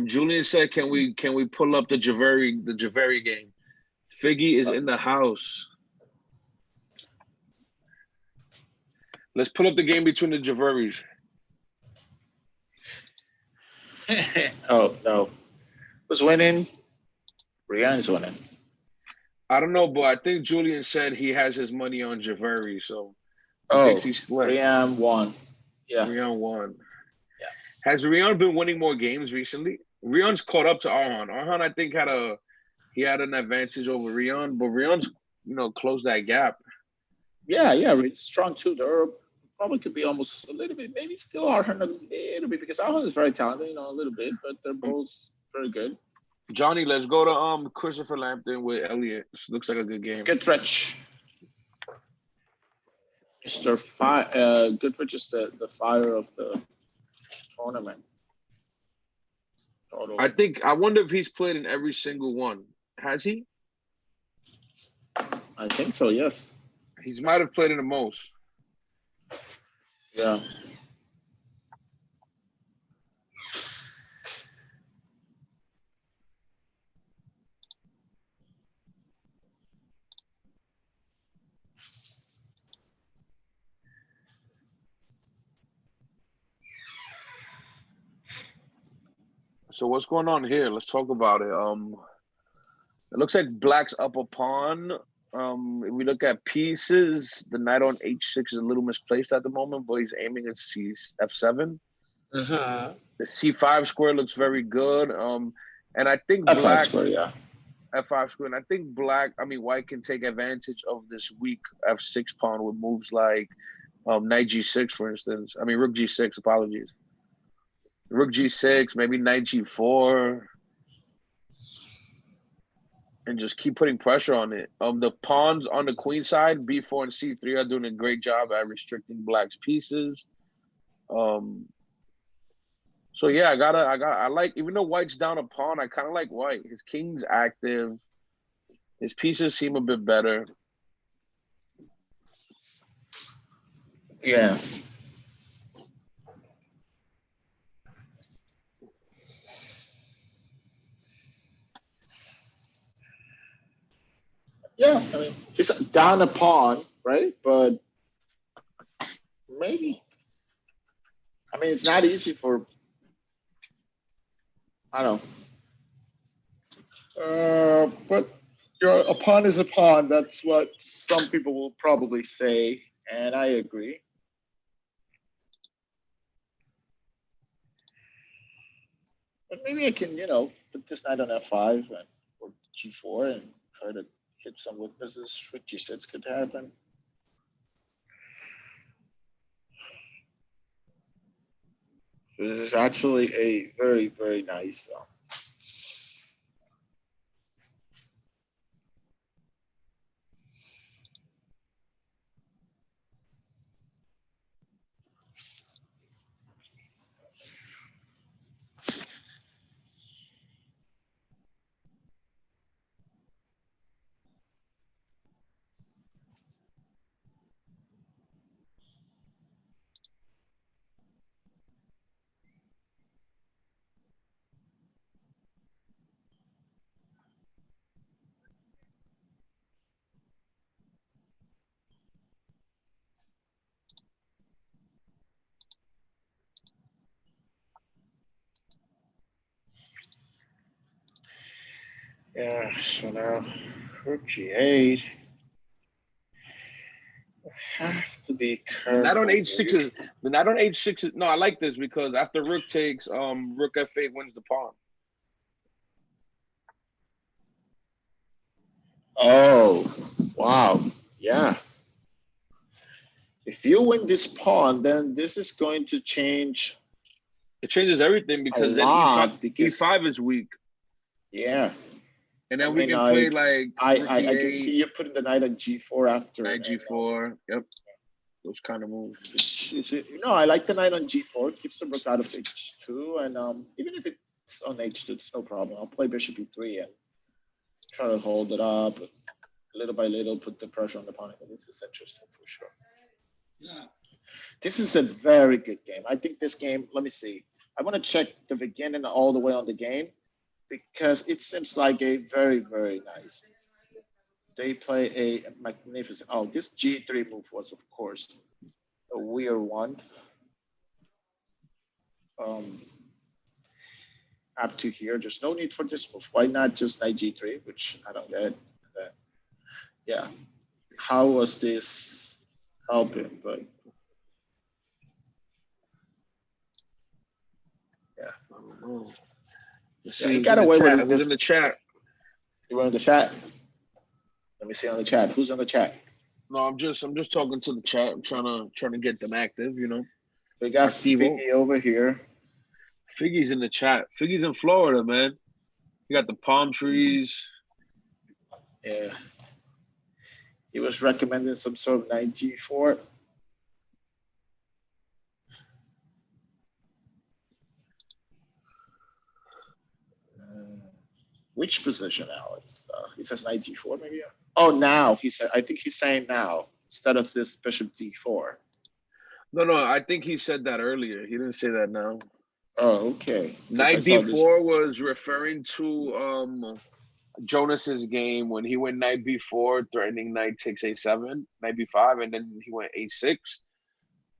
Julian said, "Can we pull up the Javeri game?" Figgy is in the house. Let's pull up the game between the Javeris. Oh no, who's winning? Brian's winning. I don't know, but I think Julian said he has his money on Javeri, so he Oh, thinks he slipped. Brian won. Yeah. Rion won. Yeah. Has Rion been winning more games recently? Rion's caught up to Arhan. Arhan, I think, had an advantage over Rion, but Rion's closed that gap. Yeah, it's strong too. They're probably could be almost a little bit, maybe still Arhan a little bit because Arhan is very talented, a little bit, but they're both very good. Johnny, let's go to Christopher Lampton with Elliott. This looks like a good game. Goodrich. Mr. Goodrich is the fire of the tournament. Totally. I wonder if he's played in every single one. Has he? I think so, yes. He might have played in the most. Yeah. So what's going on here? Let's talk about it. It looks like Black's up a pawn. If we look at pieces, the knight on H6 is a little misplaced at the moment, but he's aiming at F7. Mm-hmm. The C5 square looks very good. And I think F5 Black square, yeah. F5 square, and I think White can take advantage of this weak F6 pawn with moves like Knight G6, for instance. Rook G6. Apologies. Rook G6, maybe Knight G4. And just keep putting pressure on it. The pawns on the queen side, B4 and C3, are doing a great job at restricting Black's pieces. So yeah, I like, even though White's down a pawn, I kind of like White. His king's active. His pieces seem a bit better. Yeah. Yeah, he's down a pawn, right? But maybe. It's not easy for. I don't know. But a pawn is a pawn. That's what some people will probably say, and I agree. But maybe I can, put this knight on F5 or G4 and try to hit some weaknesses. Rook G6 could happen. This is actually a very, very nice. Yeah, so now rook g8. Have to be The knight on careful h6 here. is the knight on h6 is no. I like this because after rook takes, rook f8 wins the pawn. Oh, wow. Yeah. If you win this pawn, then this is going to change It changes everything a because then e5 lot because, e5 is weak, yeah. and I then we mean, can play like, like I, rook I, I can see e8, you putting the knight on g4 after, knight and g4. Yep, those kind of moves. I like the knight on g4. Keeps the rook out of h2, and even if it's on h2, it's no problem. I'll play bishop e3 and try to hold it up little by little, put the pressure on the opponent. This is interesting for sure. Yeah. This is a very good game. I think this game, let me see. I want to check the beginning all the way on the game because it seems like a very, very nice. They play a magnificent. Oh, this G3 move was, of course, a weird one. Um, Up to here, there's no need for this move. Why not just knight G3, which I don't get. Yeah. How was this helping? But yeah. I don't know. Let's Yeah, see he who's got in the away with chat. it Who's this. in the chat? You were in the chat? Let me see on the chat. Who's on the chat? No, I'm just talking to the chat. I'm trying to get them active. We got Activo. Figgy over here. Figgy's in the chat. Figgy's in Florida, man. You got the palm trees. Yeah. He was recommending some sort of knight G4. Which position now? He says knight G4 maybe? Oh, now. He said, I think he's saying now instead of this bishop D4. No, I think he said that earlier. He didn't say that now. Oh, okay. Knight D4 was referring to Jonas's game when he went knight B4, threatening knight takes A7, knight B5, and then he went A6.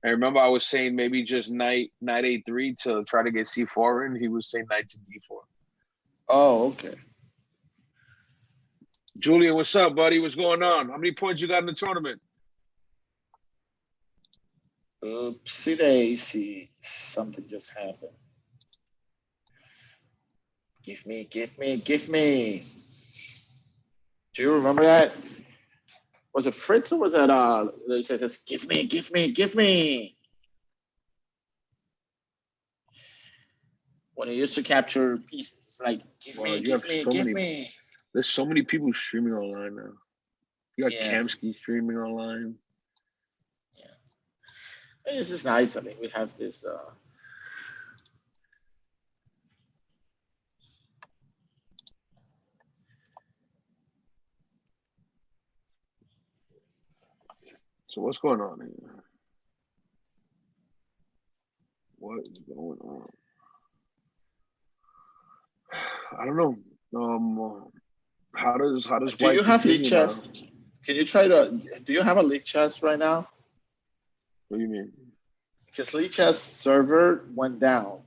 I remember I was saying maybe just knight A3 to try to get C4 in. He was saying knight to D4. Oh, okay. Julian, what's up, buddy? What's going on? How many points you got in the tournament? Oopsie daisy. Something just happened. Give me, give me, give me. Do you remember that? Was it Fritz or was that it says give me, give me, give me? When he used to capture pieces, like give Well, me, you have give me, so give many. me. There's so many people streaming online now. You got Yeah. Kamsky streaming online. Yeah. This is nice. I mean, we have this So what's going on here? What is going on? I don't know. How does do white you have league continue now? chess? Can you try to do you have a league chess right now? What do you mean? Because league chess server went down.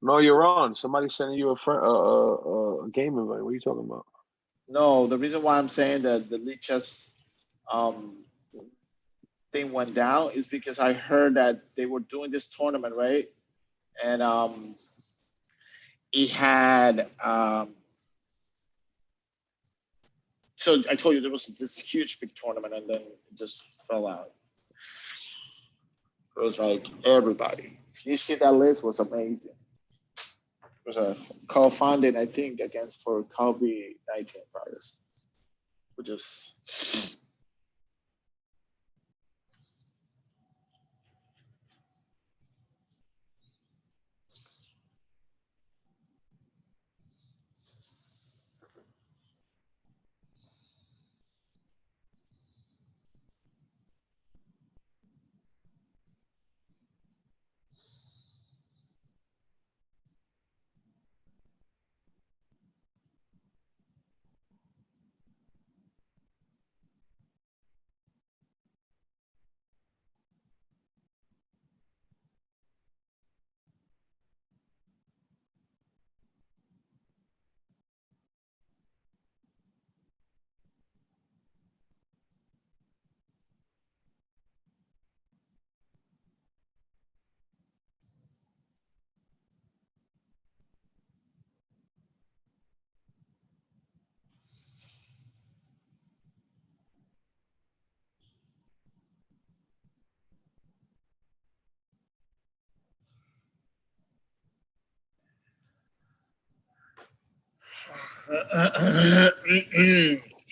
No, you're on. Somebody's sending you a game invite. What are you talking about? No, the reason why I'm saying that the league chess um thing went down is because I heard that they were doing this tournament, right? And it had so I told you there was this huge big tournament and then it just fell out. It was like everybody. You see that list was amazing. It was a co-founding, I think, against for Kobe 19 fighters. Which is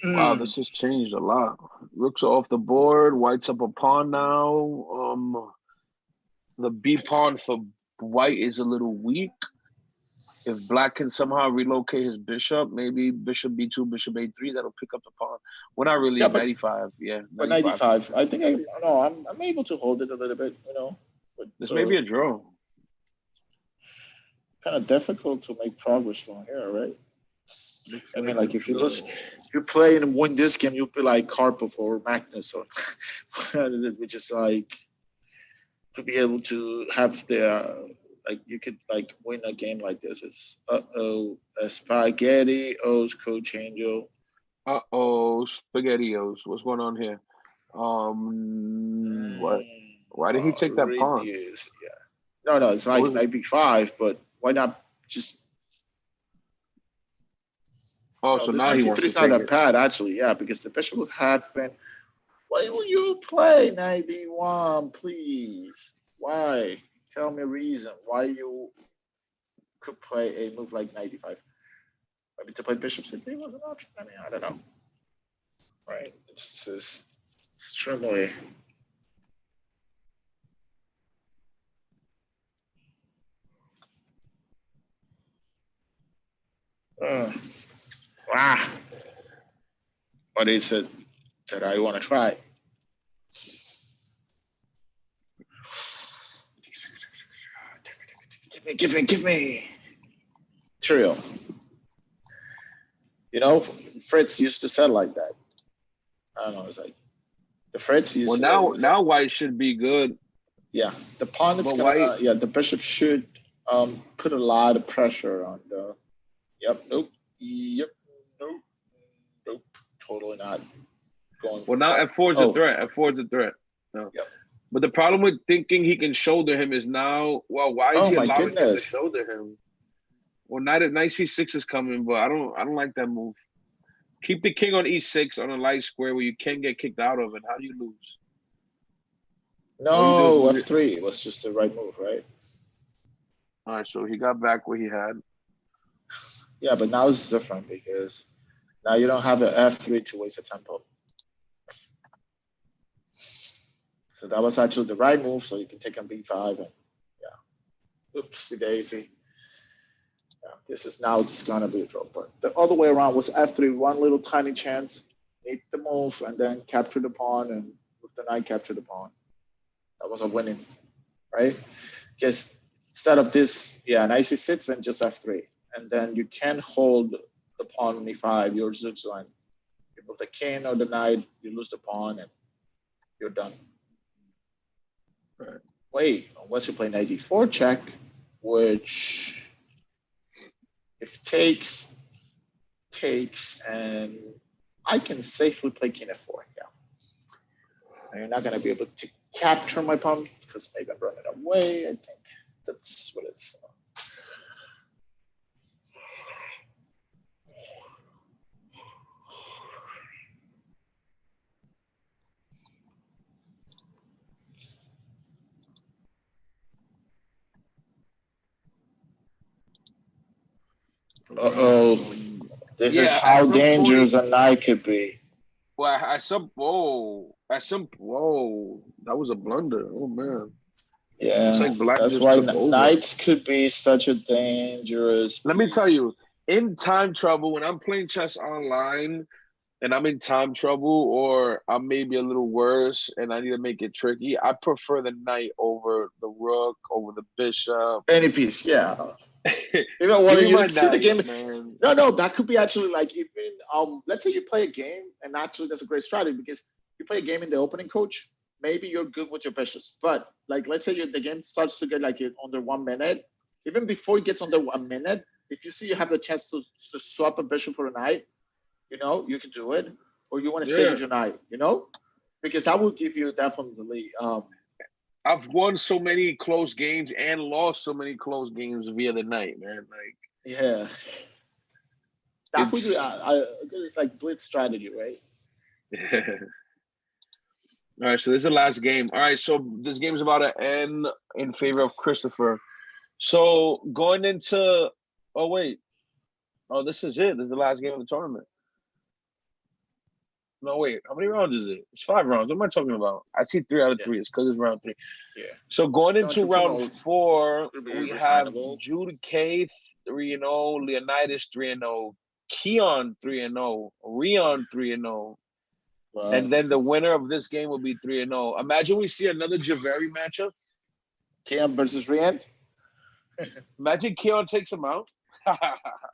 Wow, this has changed a lot. Rooks are off the board. White's up a pawn now. The B pawn for White is a little weak. If Black can somehow relocate his bishop, maybe bishop B2, bishop A3, that'll pick up the pawn. We're not really Yeah, 95. Yeah, but 95. 95. I think I'm able to hold it a little bit. But This may be a draw. kind of difficult to make progress from here, right? I mean, like if you play and win this game, you'll be like Karpov or Magnus, or which is like to be able to have the like you could like win a game like this. It's a spaghetti O's coach Angel. Spaghettios. What's going on here? What? Why did he take that pawn? Reduce, yeah. No, it's like knight b5, but why not just? Oh, so This now knight he c3 wants to is not take that it. bad actually, yeah, because the bishop had been. Why will you play knight d1, please? Why? Tell me a reason why you could play a move like knight d5. Maybe to play bishop c3 was an option. I mean, I don't know. Right? This is extremely. Ah, what is it that I want to try? Give me. Trio. Fritz used to say like that. I don't know. It's like the Fritz used Well, to. now White should be good. Yeah, the pawn is But gonna. White, Yeah, the bishop should put a lot of pressure on the. Yep. Nope. Yep. Nope. Nope. Totally not going. well, now F4 is a threat. F4 is a threat. No. Yep. But the problem with thinking he can shoulder him is now, well, why is Oh he my allowing him to goodness. shoulder him? Well, knight C6 is coming, but I don't like that move. Keep the king on E6 on a light square where you can get kicked out of it. How do you lose? No, F3 was just the right move, right? All right, so he got back what he had. Yeah, but now it's different because now you don't have the F3 to waste a tempo. So that was actually the right move, so you can take on B5 and yeah. Oopsie daisy. Yeah, this is now it's gonna be a draw. But the other way around was F3, one little tiny chance, make the move and then capture the pawn, and with the knight capture the pawn. That was a winning, right? Because instead of this, yeah, knight C6 and just F3. And then you can hold the pawn on E5, your Zugzwang. You move the king or the knight, you lose the pawn and you're done. Right. Wait, unless you play knight D4 check, which if takes, and I can safely play king F4, yeah. And you're not gonna be able to capture my pawn because maybe I'm running away. I think that's what it's. Uh-oh. This is how dangerous a knight could be. Well, at some whoa, that was a blunder. Oh man. Yeah, it's like Black that's just why took over. knights could be such a dangerous. Let me tell you, in time trouble, when I'm playing chess online and I'm in time trouble or I'm maybe a little worse and I need to make it tricky, I prefer the knight over the rook, over the bishop. Any piece, yeah. Even when you see the game, man. No, that could be actually like even let's say you play a game and actually that's a great strategy because you play a game in the opening coach, maybe you're good with your bishops, but like let's say the game starts to get like under 1 minute, even before it gets under 1 minute, if you see you have the chance to swap a bishop for a knight, you can do it, or you want to stay with your knight, because that will give you definitely. I've won so many close games and lost so many close games via the knight, man. Like, yeah, that would it's like blitz strategy, right? Yeah. All right, so this is the last game. All right, so this game's about to end in favor of Christopher. So going into, oh wait, Oh, this is it. This is the last game of the tournament. No, wait. How many rounds is it? It's 5 rounds. What am I talking about? I see 3 out of Yeah, 3. It's because it's round 3. yeah. So going Going into to round promote 4, will be we have resignable. Jude K 3-0, Leonidas 3-0, Keon 3-0, Rion 3-0, But and then the winner of this game will be 3-0. Imagine we see another Javeri matchup. Cam versus Rand. Imagine Keon takes him out.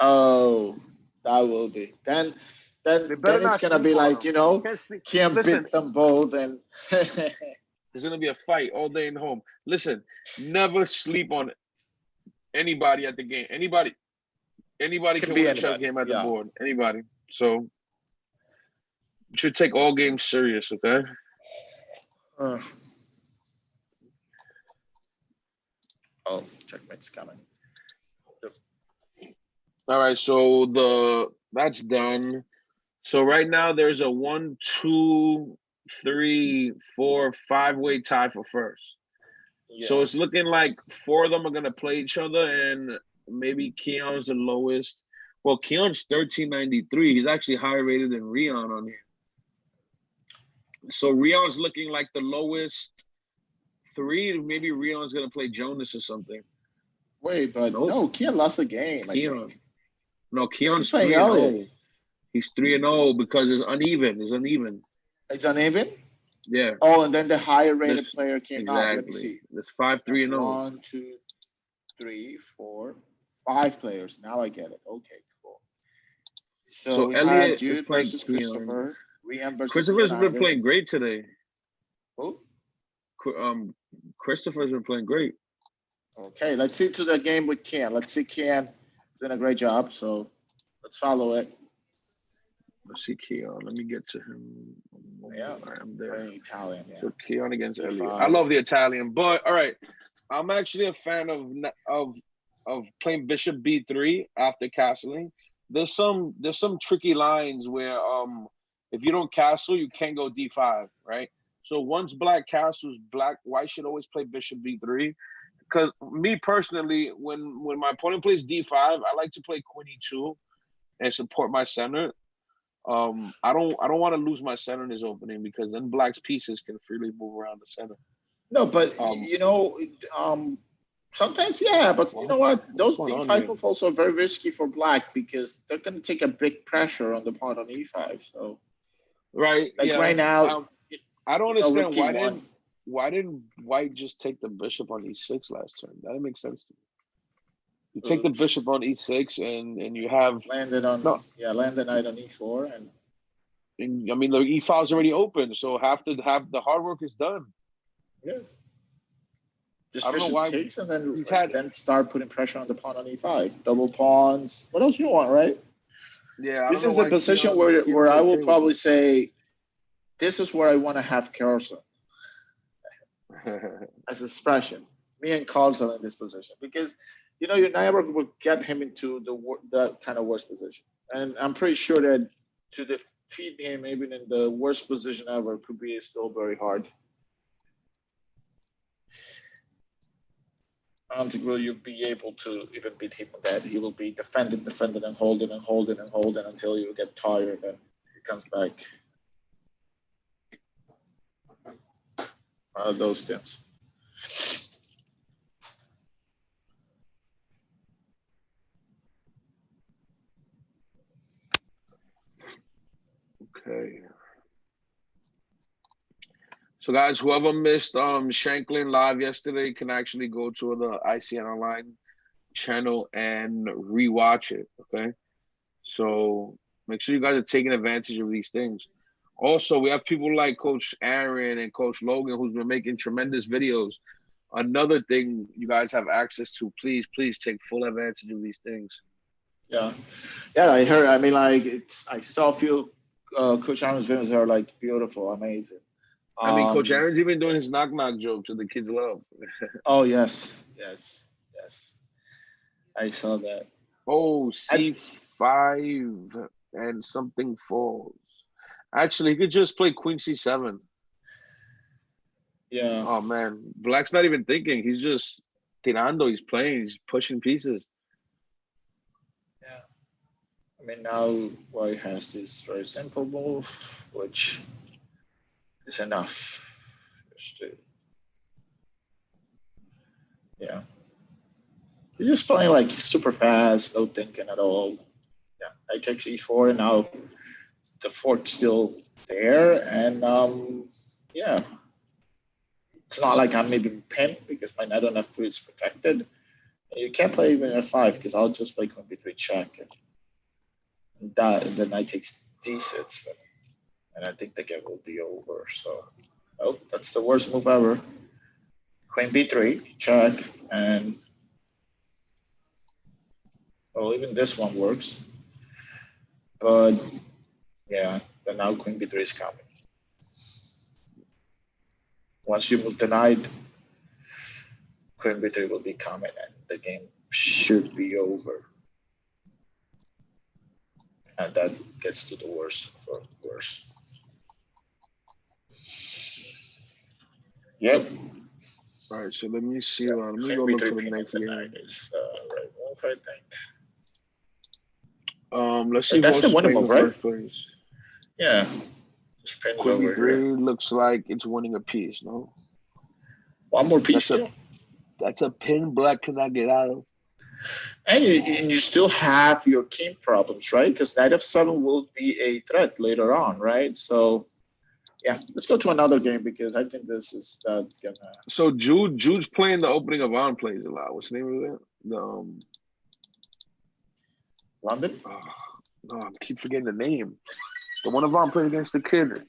Oh, that will be. Then They then better then it's not gonna sleep be on like, him. You can't sleep. Cam Listen, beat them both, and there's gonna be a fight all day in home. Listen, never sleep on anybody at the game. Anybody can can be win a chess anybody. game at the Yeah. board. Anybody. So you should take all games serious, okay? Uh, oh, checkmate's coming. All right, so that's done. So right now there's a 1, 2, 3, 4, 5-way tie for first. So Yeah. it's looking like 4 of them are gonna play each other, and maybe Keon's the lowest. Well, Keon's 1393. He's actually higher rated than Rion on here. So Rion's looking like the lowest 3. Maybe Rion's gonna play Jonas or something. Wait, but Nope. no, Keon lost the game. I Keon. think. No, He's Keon's playing 3-0. Elliot. He's 3-0 because it's uneven. It's uneven. It's uneven. Yeah. Oh, and then the higher rated This player came out. Let me exactly. see. There's 5, 3-0. 1, 2, 3, 4, 5 players. Now I get it. Okay, cool. So we have Elliot is Jude playing versus Keon. Christopher. Rian versus Christopher's been Leonidas. playing great today. Who? Christopher's been playing great. Okay, let's see to the game with Ken. Let's see Ken doing a great job. So let's follow it. Let's see Keon. Let me get to him. Yeah, I'm there. playing Italian. Yeah. So Keon against C5. Elliot. I love the Italian, but all right. I'm actually a fan of playing Bishop B3 after castling. There's some tricky lines where if you don't castle, you can't go D5, right? So once black castles, white should always play Bishop B3. Because me personally, when my opponent plays D5, I like to play Queen E2 and support my center. I don't want to lose my center in his opening because then black's pieces can freely move around the center. No, but sometimes yeah, but you know what? Those D5 moves also are very risky for black because they're going to take a big pressure on the pawn on E5. So right, like yeah. right now, I don't understand why why didn't white just take the bishop on E6 last turn? That didn't make sense to me. You take the bishop on E6 and you have landed on landed knight on E4 and I mean the E file's already open, so half the hard work is done. Yeah. Just I don't know bishop why takes and then start putting pressure on the pawn on E5. Double pawns. What else you want, right? Yeah. This is the position where I will probably say this is where I want to have Carlson as expression. Me and Carlson in this position because you never will get him into that kind of worst position, and I'm pretty sure that to defeat him even in the worst position ever could be still very hard. I don't think will you be able to even beat him with that. He will be defending, and holding until you get tired and he comes back. Those things. Okay. So guys, whoever missed Shanklin live yesterday can actually go to the ICN online channel and rewatch it. Okay. So make sure you guys are taking advantage of these things. Also, we have people like Coach Aaron and Coach Logan who's been making tremendous videos. Another thing you guys have access to, please take full advantage of these things. Yeah, I heard. I mean, like I saw a few Coach Aaron's videos are like beautiful, amazing. I mean, Coach Aaron's even doing his knock jokes that the kids love. Oh yes. I saw that. Oh, C5 and something falls. Actually, he could just play Queen C7. Yeah. Oh man, Black's not even thinking. He's just tirando. He's playing. He's pushing pieces. Yeah. I mean, now white has this very simple move, which is enough. Just to, yeah. You're just playing like super fast, no thinking at all. Yeah, I take e4, and now the fork's still there, and yeah, it's not like I'm maybe pinned because my knight on f3 is protected. And you can't play even f5 because I'll just play queen b3 check, and that the knight takes d6, and I think the game will be over. So, oh, that's the worst move ever. Queen b3 check, and well, even this one works, but yeah, but now queen b3 is coming. Once you move the knight, queen b3 will be coming, and the game should be over. And that gets to the worst for worse. Yep. All right, so let me see. Yeah. Let me Queen go look b3 for the pinning next the game. knight is right move, I think. Let's see who That's else the is winning playing move, in right? first place. Yeah. Just pins Queen over here. B3 looks like it's winning a piece. No, One more piece that's here. that's a pin black cannot get out of. And you still have your king problems, right? Because knight f7 will be a threat later on, right? So yeah, let's go to another game because I think this is not gonna. So Jude's playing the opening of On plays a lot. What's the name of that? The London? no, I keep forgetting the name. The one of On played against the kid.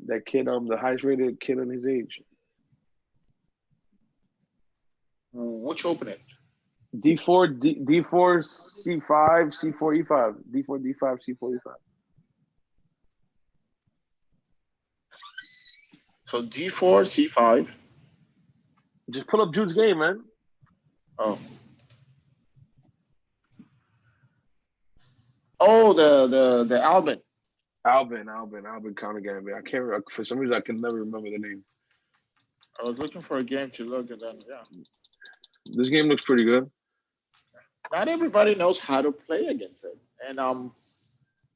That kid, the highest rated kid on his age. Which opening? D4, D4, C5, C4, E5. D4, D5, C4, E5. So d4, c5. Just pull up Jude's game, man. Oh. Oh, the Albin. Alvin Counter Gambit. I can't remember. For some reason, I can never remember the name. I was looking for a game to look at them. Yeah. This game looks pretty good. Not everybody knows how to play against it. And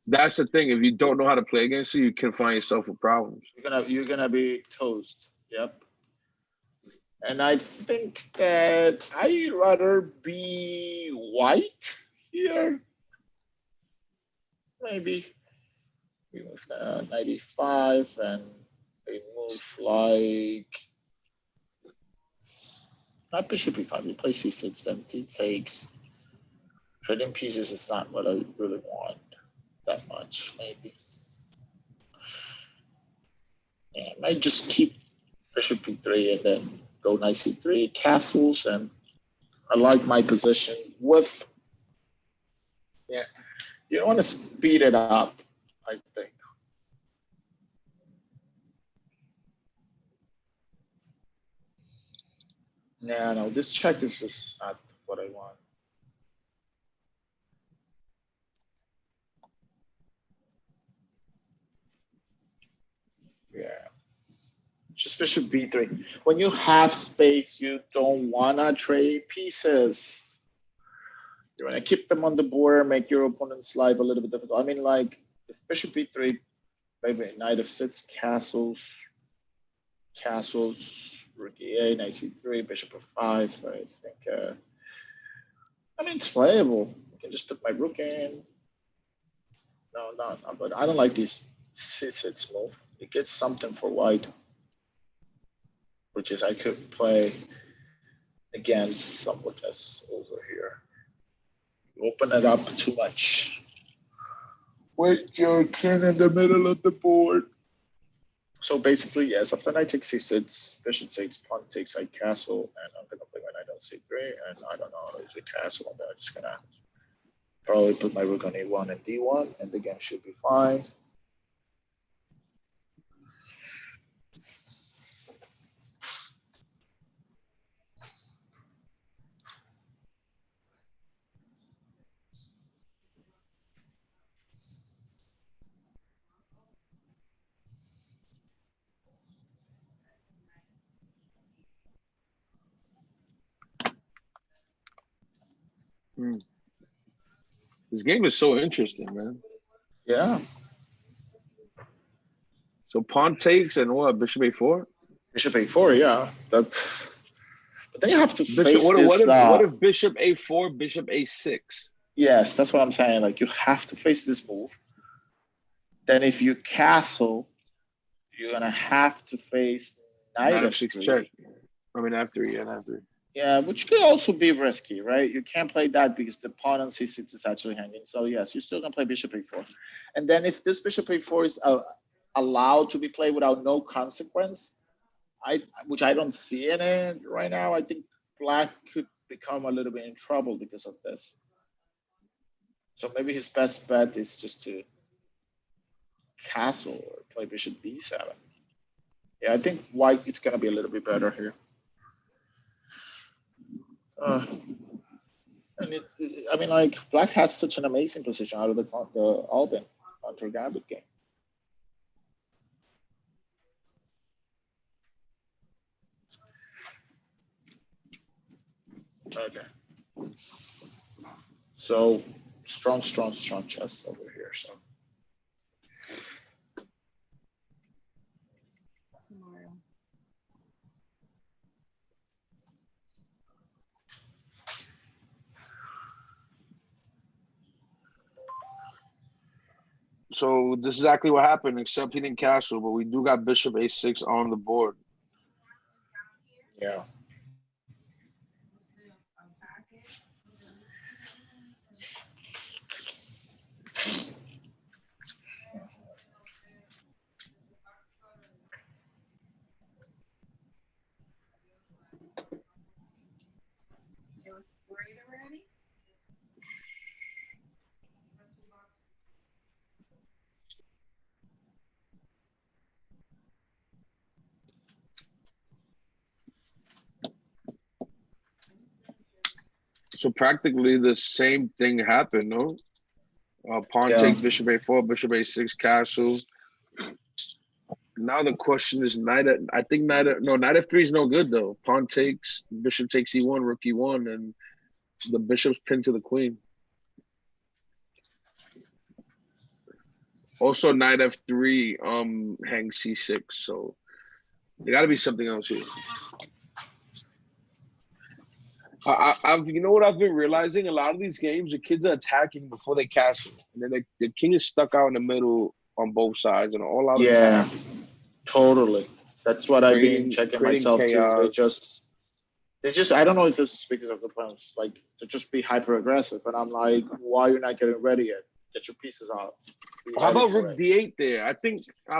That's the thing. If you don't know how to play against it, you can find yourself with problems. you're gonna be toast. Yep. And I think that I'd rather be white here. Maybe we move 95 and we move like not bishop e5. We play c6, then t6. Trading pieces is not what I really want that much, maybe. Yeah, I might just keep bishop e3 and then go knight c3, castles, and I like my position with. Yeah, you don't want to speed it up, I think. Yeah, no, this check is just not what I want. Yeah. Just bishop b3. When you have space, you don't wanna trade pieces. You wanna keep them on the board, make your opponent's life a little bit difficult. I mean, like, if bishop b3, maybe knight f6, castles, rook e8, knight c3, bishop f5. I think, I mean, it's playable. I can just put my rook in. No, but I don't like this c6 move. It gets something for white, which is I could play against someone that's over here. You open it up too much. With your king in the middle of the board. So basically, yes, after knight takes c6, bishop takes, pawn takes side castle, and I'm gonna play my knight on c3, and I don't know, it's a castle, and then I'm just gonna probably put my rook on a1 and d1, and the game should be fine. This game is so interesting, man. Yeah. So pawn takes and what? Bishop a4? Bishop a4, yeah. But then you have to Bishop. face What this. if what if bishop a4, bishop a6? Yes, that's what I'm saying. Like you have to face this move. Then if you castle, you're gonna have to face knight Knight f6 check. f3. I mean f3, yeah, f3. Yeah, which could also be risky, right? You can't play that because the pawn on c6 is actually hanging. So yes, you're still gonna play bishop a4. And then if this bishop a4 is allowed to be played without no consequence, which I don't see in it right now, I think black could become a little bit in trouble because of this. So maybe his best bet is just to castle or play bishop b7. Yeah, I think white is going to be a little bit better here. I mean, like black had such an amazing position out of the Alban contra Gambit game. Okay. So strong chess over here. So. So this is exactly what happened, except he didn't castle, but we do got bishop a6 on the board. Yeah. So practically the same thing happened, no? Pawn takes bishop a4, bishop a6, castle. Now the question is knight f3 is no good though. Pawn takes, bishop takes e1, rook e1, and the bishop's pinned to the queen. Also knight f3 hangs c6, so there got to be something else here. I've you know what I've been realizing? A lot of these games, the kids are attacking before they castle, and then the king is stuck out in the middle on both sides and all out attack. Totally. That's what I've been checking myself chaos. too. They just I don't know if this is because of the plans, like to just be hyper aggressive, and I'm like, why are you not getting ready yet? Get your pieces out. How about rook d8 there? I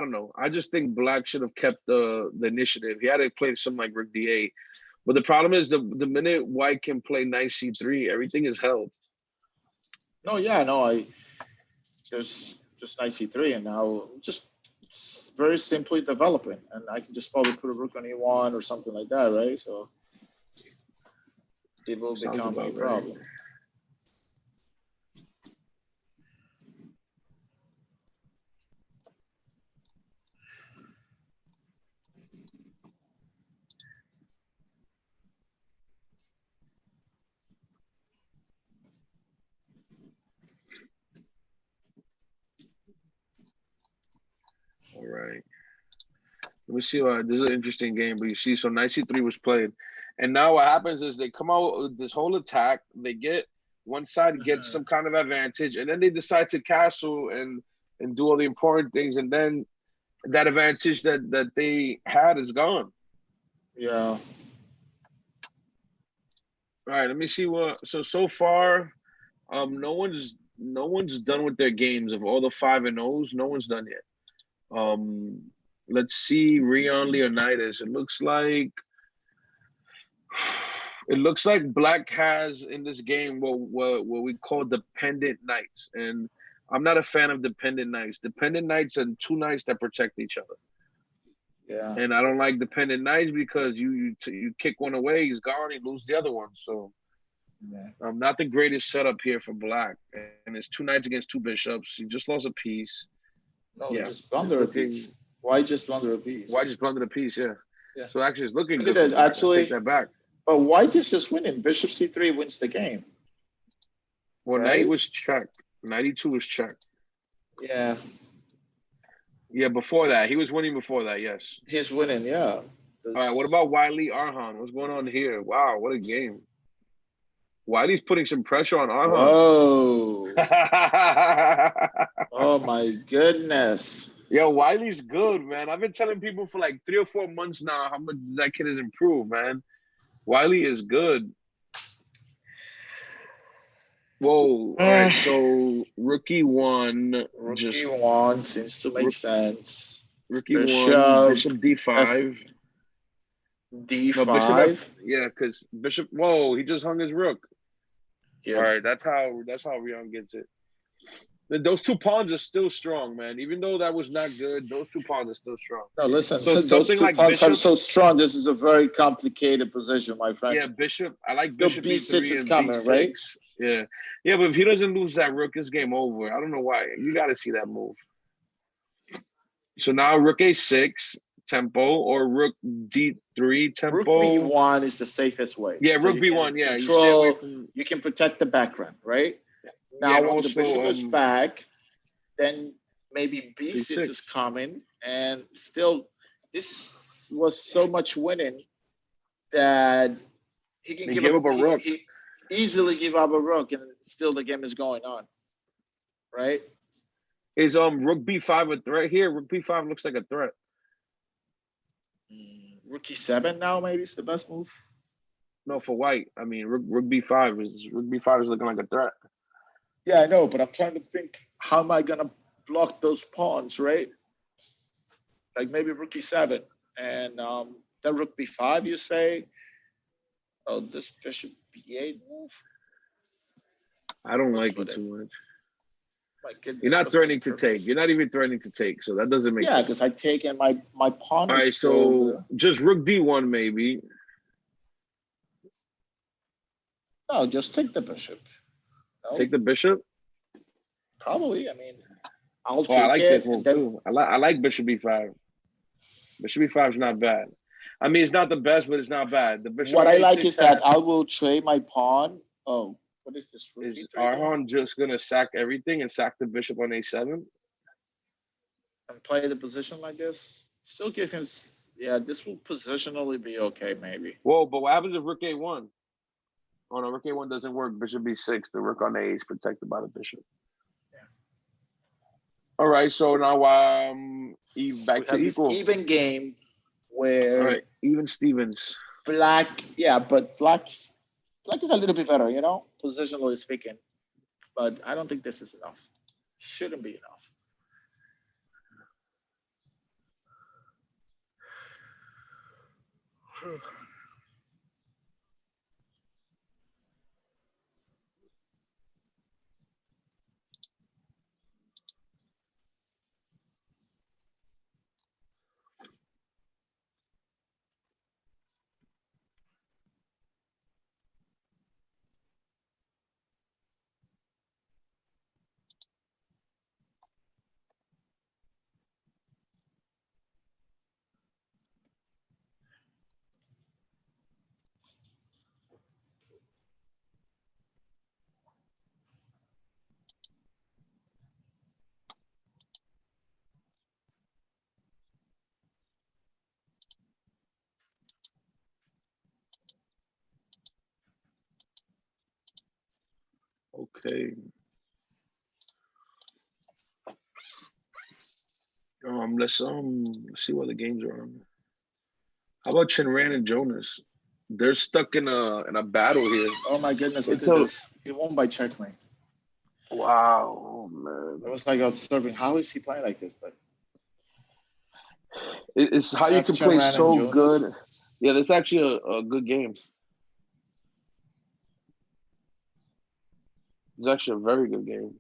don't know. I just think black should have kept the initiative. He had to play something like rook d8. But the problem is the minute white can play knight c3, everything is held. No, yeah, no, I just knight c3, and now just very simply developing, and I can just probably put a rook on e1 or something like that, right? So it will become a problem. All right. Let me see. This is an interesting game, but you see, so knight c3 was played, and now what happens is they come out with this whole attack. They get one side gets some kind of advantage, and then they decide to castle and do all the important things, and then that advantage that they had is gone. Yeah. All right. Let me see what. So far, no one's done with their games of all the 5-0s. No one's done yet. Let's see, Rion Leonidas. It looks like black has in this game what we call dependent knights, and I'm not a fan of dependent knights. Dependent knights are two knights that protect each other. Yeah. And I don't like dependent knights because you kick one away, he's gone, you lose the other one. So not the greatest setup here for black. And it's two knights against two bishops. He just lost a piece. No, just blunder a piece. Why just blunder a piece? Why just blunder a piece? Yeah. So actually, it's looking good. Actually, take that back. But white is just winning. Bishop c3 wins the game. Well, 90 right? was check. 92 was check. Yeah, Yeah, before that. He was winning before that, yes. he's winning. Yeah. All right, what about This, Wiley Arhan? What's going on here? Wow, what a game. Wiley's putting some pressure on Arhan. whoa. Oh my goodness. Yo, Wiley's good, man. I've been telling people for like 3 or 4 months now how much that kid has improved, man. Wiley is good. Whoa. All right. So rookie one, Rookie just one seems to make rook, sense. rookie one, Bishop Bishop F D5. No, Bishop F. D5. Yeah, because Bishop. Whoa, he just hung his rook. All Yeah. right, that's how Rion gets it. Those two pawns are still strong, man. Even though that was not good, those two pawns are still strong. No, listen, So those something two like pawns are Bishop, so strong. This is a very complicated position, my friend. yeah, Bishop. I like Your Bishop B6 E3 is and coming, right? B6. Yeah, yeah, but if he doesn't lose that rook, it's game over. I don't know why. You got to see that move. So now rook A6 tempo or rook D3 Rook tempo. B1 is the safest way. Yeah, So rook you can B1. Yeah, you stay away control, from. you can protect the background, right? Yeah, Now, and when the also bishop is back, then maybe B6 is B6. coming. And still, this was so much winning that he can He give gave up, up a rook. he easily give up a rook, and still the game is going on, right? Is rook B5 a threat here? Rook B5 looks like a threat. Rookie 7 now, maybe is the best move. No, for white. I mean, rook B5 is looking like a threat. Yeah, I know, but I'm trying to think, how am I gonna block those pawns, right? Like maybe rookie 7 and then rook B5. You say, oh, this bishop B8 move. I don't What's like with it it? too much. My You're goodness, not what's the threatening to take. purpose? You're not even threatening to take. So that doesn't make Yeah, sense. because I take and my pawn All is right, still so there. just rook D1 maybe. No, just take the bishop. No, Take the bishop. probably. I mean, I'll Oh, I take like this it, and move then too. I like Bishop B5. Bishop B5 is not bad. I mean, it's not the best, but it's not bad. The Bishop what on I like A6 is that I will trade my pawn. Oh, what is this? Rook is E3 doing? Arhan just gonna sack everything and sack the Bishop on A7? And play the position like this. Still give him. Yeah, this will positionally be okay, maybe. Whoa, but what happens if Rook A1? Oh no, Rook A1 doesn't work. Bishop B6. The Rook on A is protected by the Bishop. Yeah. All right, so now We back to have this equal. even game All where right, even Stevens. black, yeah, but black is a little bit better, positionally speaking. But I don't think this is enough. Shouldn't be enough. Okay. Let's see what the games are on. How about Chenran and Jonas? They're stuck in a battle here. Oh my goodness, look It's at a this. He won by checkmate. wow, man. I was like observing, how is he playing like this? But It's how you F can play Chenran and so Jonas. good. Yeah, that's actually a good game. It's actually a very good game.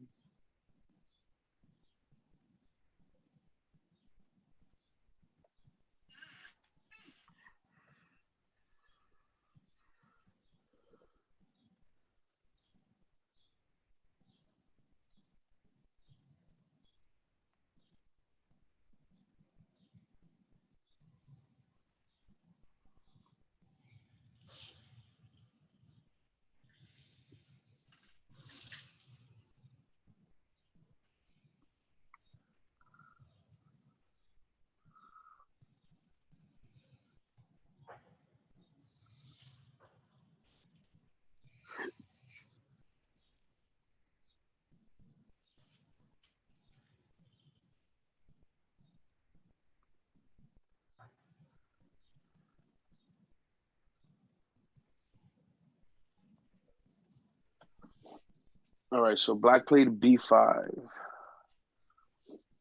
All right, so black played b5.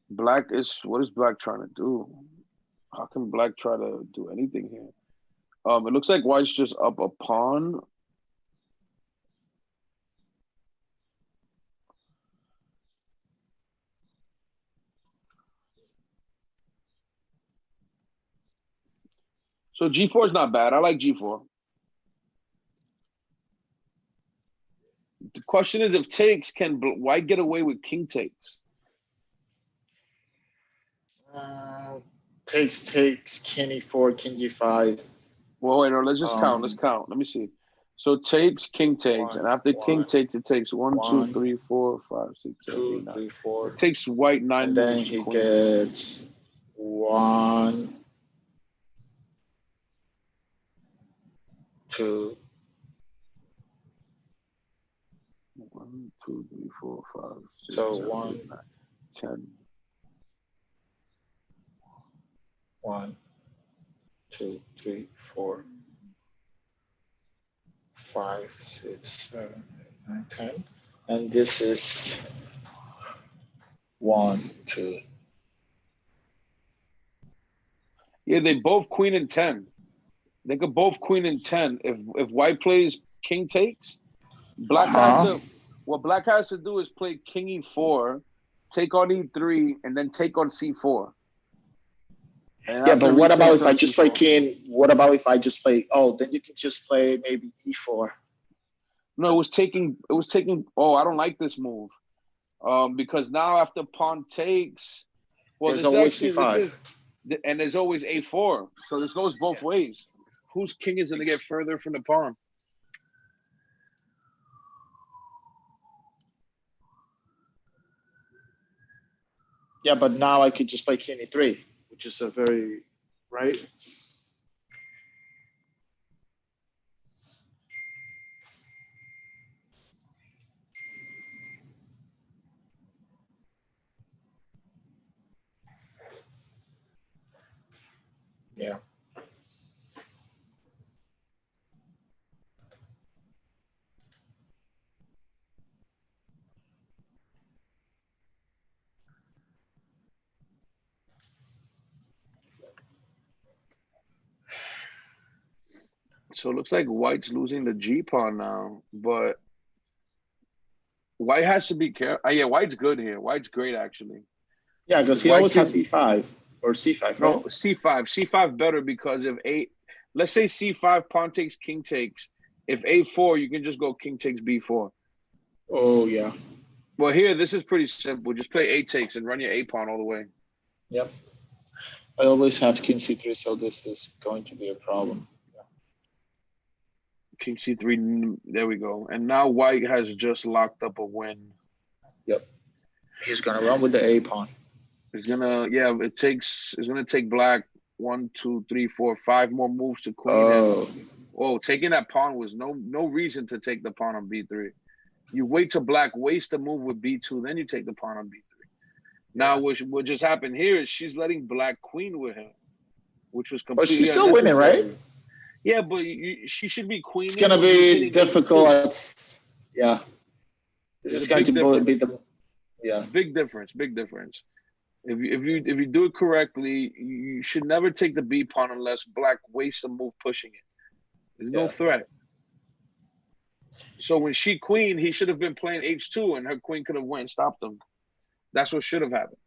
What is black trying to do? How can black try to do anything here? It looks like white's just up a pawn. So g4 is not bad. I like g4. The question is, if takes, can white get away with king takes? Uh, takes, king e4, king g5. Well, wait, no, let's just count. Let's Um, count. Let me see. So takes, king takes, and after king one, takes, it takes one, two, one, three, four, five, six, seven, eight, two, nine. three, four. It takes white 9 And then moves to he queen. gets 1, 2. 1, 2, 3, 4, 5, 6, So 7, 1, 8, 9, 10. 1, 2, 3, 4, 5, 6, 7, 8, 9, 10. And this is 1, 2. Yeah, they both queen and 10. They could both queen and 10. If white plays king takes, black has Uh-huh. to what black has to do is play king e4, take on e3, and then take on c4. And Yeah, after but what about retakes if I on just play c4. king? What about if I just play? Oh, then you can just play maybe e4. No, it was taking oh, I don't like this move. Because now after pawn takes, well, There's always this c5. is and there's always a4. So this goes both ways. Whose king is gonna get further from the pawn? Yeah, but now I could just play king e3, which is a very right. Yeah. So it looks like white's losing the G pawn now, but white has to be careful. Yeah, white's good here. White's great actually. Yeah, because Because he white always has can e5 or c5, no right? c5. C5 better because if eight, let's say c5 pawn takes king takes. If a4, you can just go king takes b4. Oh yeah. Well, here this is pretty simple. Just play a takes and run your a pawn all the way. Yep. I always have king c3, so this is going to be a problem. King c3. There we go. And now white has just locked up a win. Yep. He's gonna run with the a pawn. It's gonna yeah. It's gonna take black 1, 2, 3, 4, 5 more moves to queen. And Oh. oh, taking that pawn was no reason to take the pawn on b3. You wait till black waste the move with b2, then you take the pawn on b3. Now Yeah. what just happened here is she's letting black queen with him, which was But she's completely still winning, right? unnecessary. Yeah, but she should be It's queening gonna when you're be hitting difficult. h2. Yeah. This There's is a going big to be difference. the yeah. Big difference. Big difference. If you do it correctly, you should never take the B pawn unless black wastes a move pushing it. There's no Yeah. threat. So when she queen, he should have been playing h2, and her queen could have went and stopped him. That's what should have happened.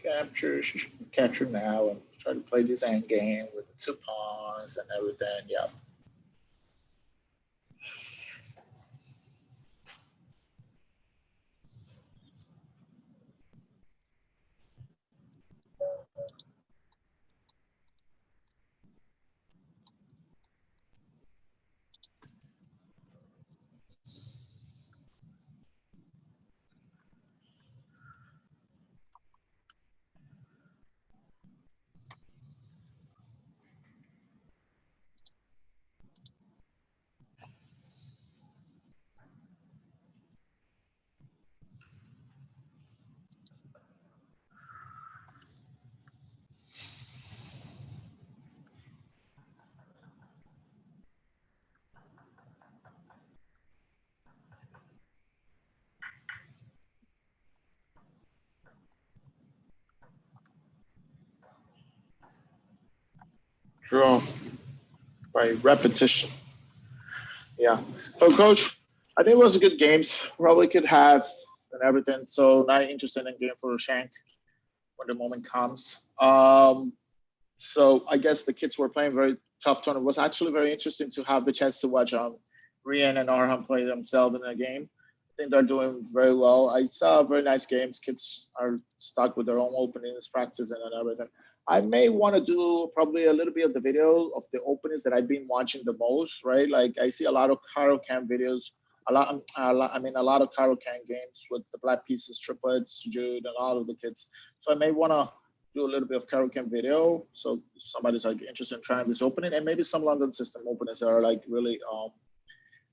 Capture. She should capture now and try to play this end game with the 2 pawns and everything. Yeah. draw by repetition. Yeah. So, coach, I think it was a good games. Probably could have and everything. So, not interested in game for Shank when the moment comes. So I guess the kids were playing very tough tournament. It was actually very interesting to have the chance to watch Rian and Arham play themselves in the game. I think they're doing very well. I saw very nice games. Kids are stuck with their own openings, practicing and everything. I may want to do probably a little bit of the video of the openings that I've been watching the most, right? Like I see a lot of Karo Cam videos, a lot of Karo Cam games with the black pieces, triplets, Jude, and a lot of the kids. So I may want to do a little bit of Karaoke video. So somebody's like interested in trying this opening, and maybe some London system openings that are like really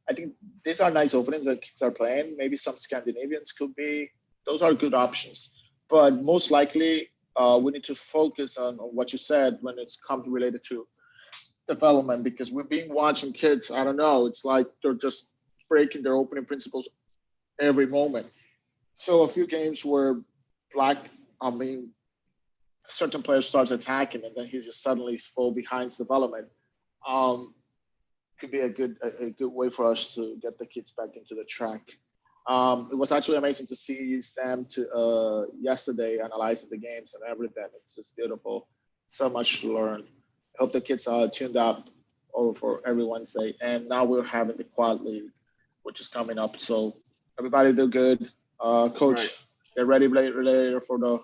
I think these are nice openings that kids are playing. Maybe some Scandinavians could be, those are good options. But most likely we need to focus on what you said when it's come related to development, because we've been watching kids, I don't know, it's like they're just breaking their opening principles every moment. So a few games where black, I mean, certain player starts attacking and then he just suddenly fall behind development. Could be a good way for us to get the kids back into the track. It was actually amazing to see Sam yesterday analyzing the games and everything. It's just beautiful. So much to learn. I hope the kids are tuned up over for every Wednesday. And now we're having the quad league, which is coming up. So everybody do good. Coach, Right. get ready later for the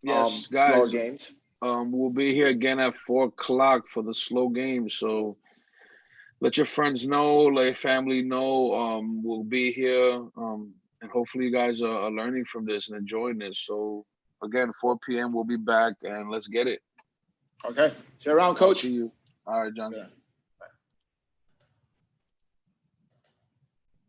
Yes, slower guys. games. We'll be here again at 4 o'clock for the slow game. So let your friends know, let your family know. We'll be here. And hopefully you guys are learning from this and enjoying this. So again, 4 p.m. we'll be back and let's get it. Okay. See you around, I'll see coach. you. All right, John. Yeah.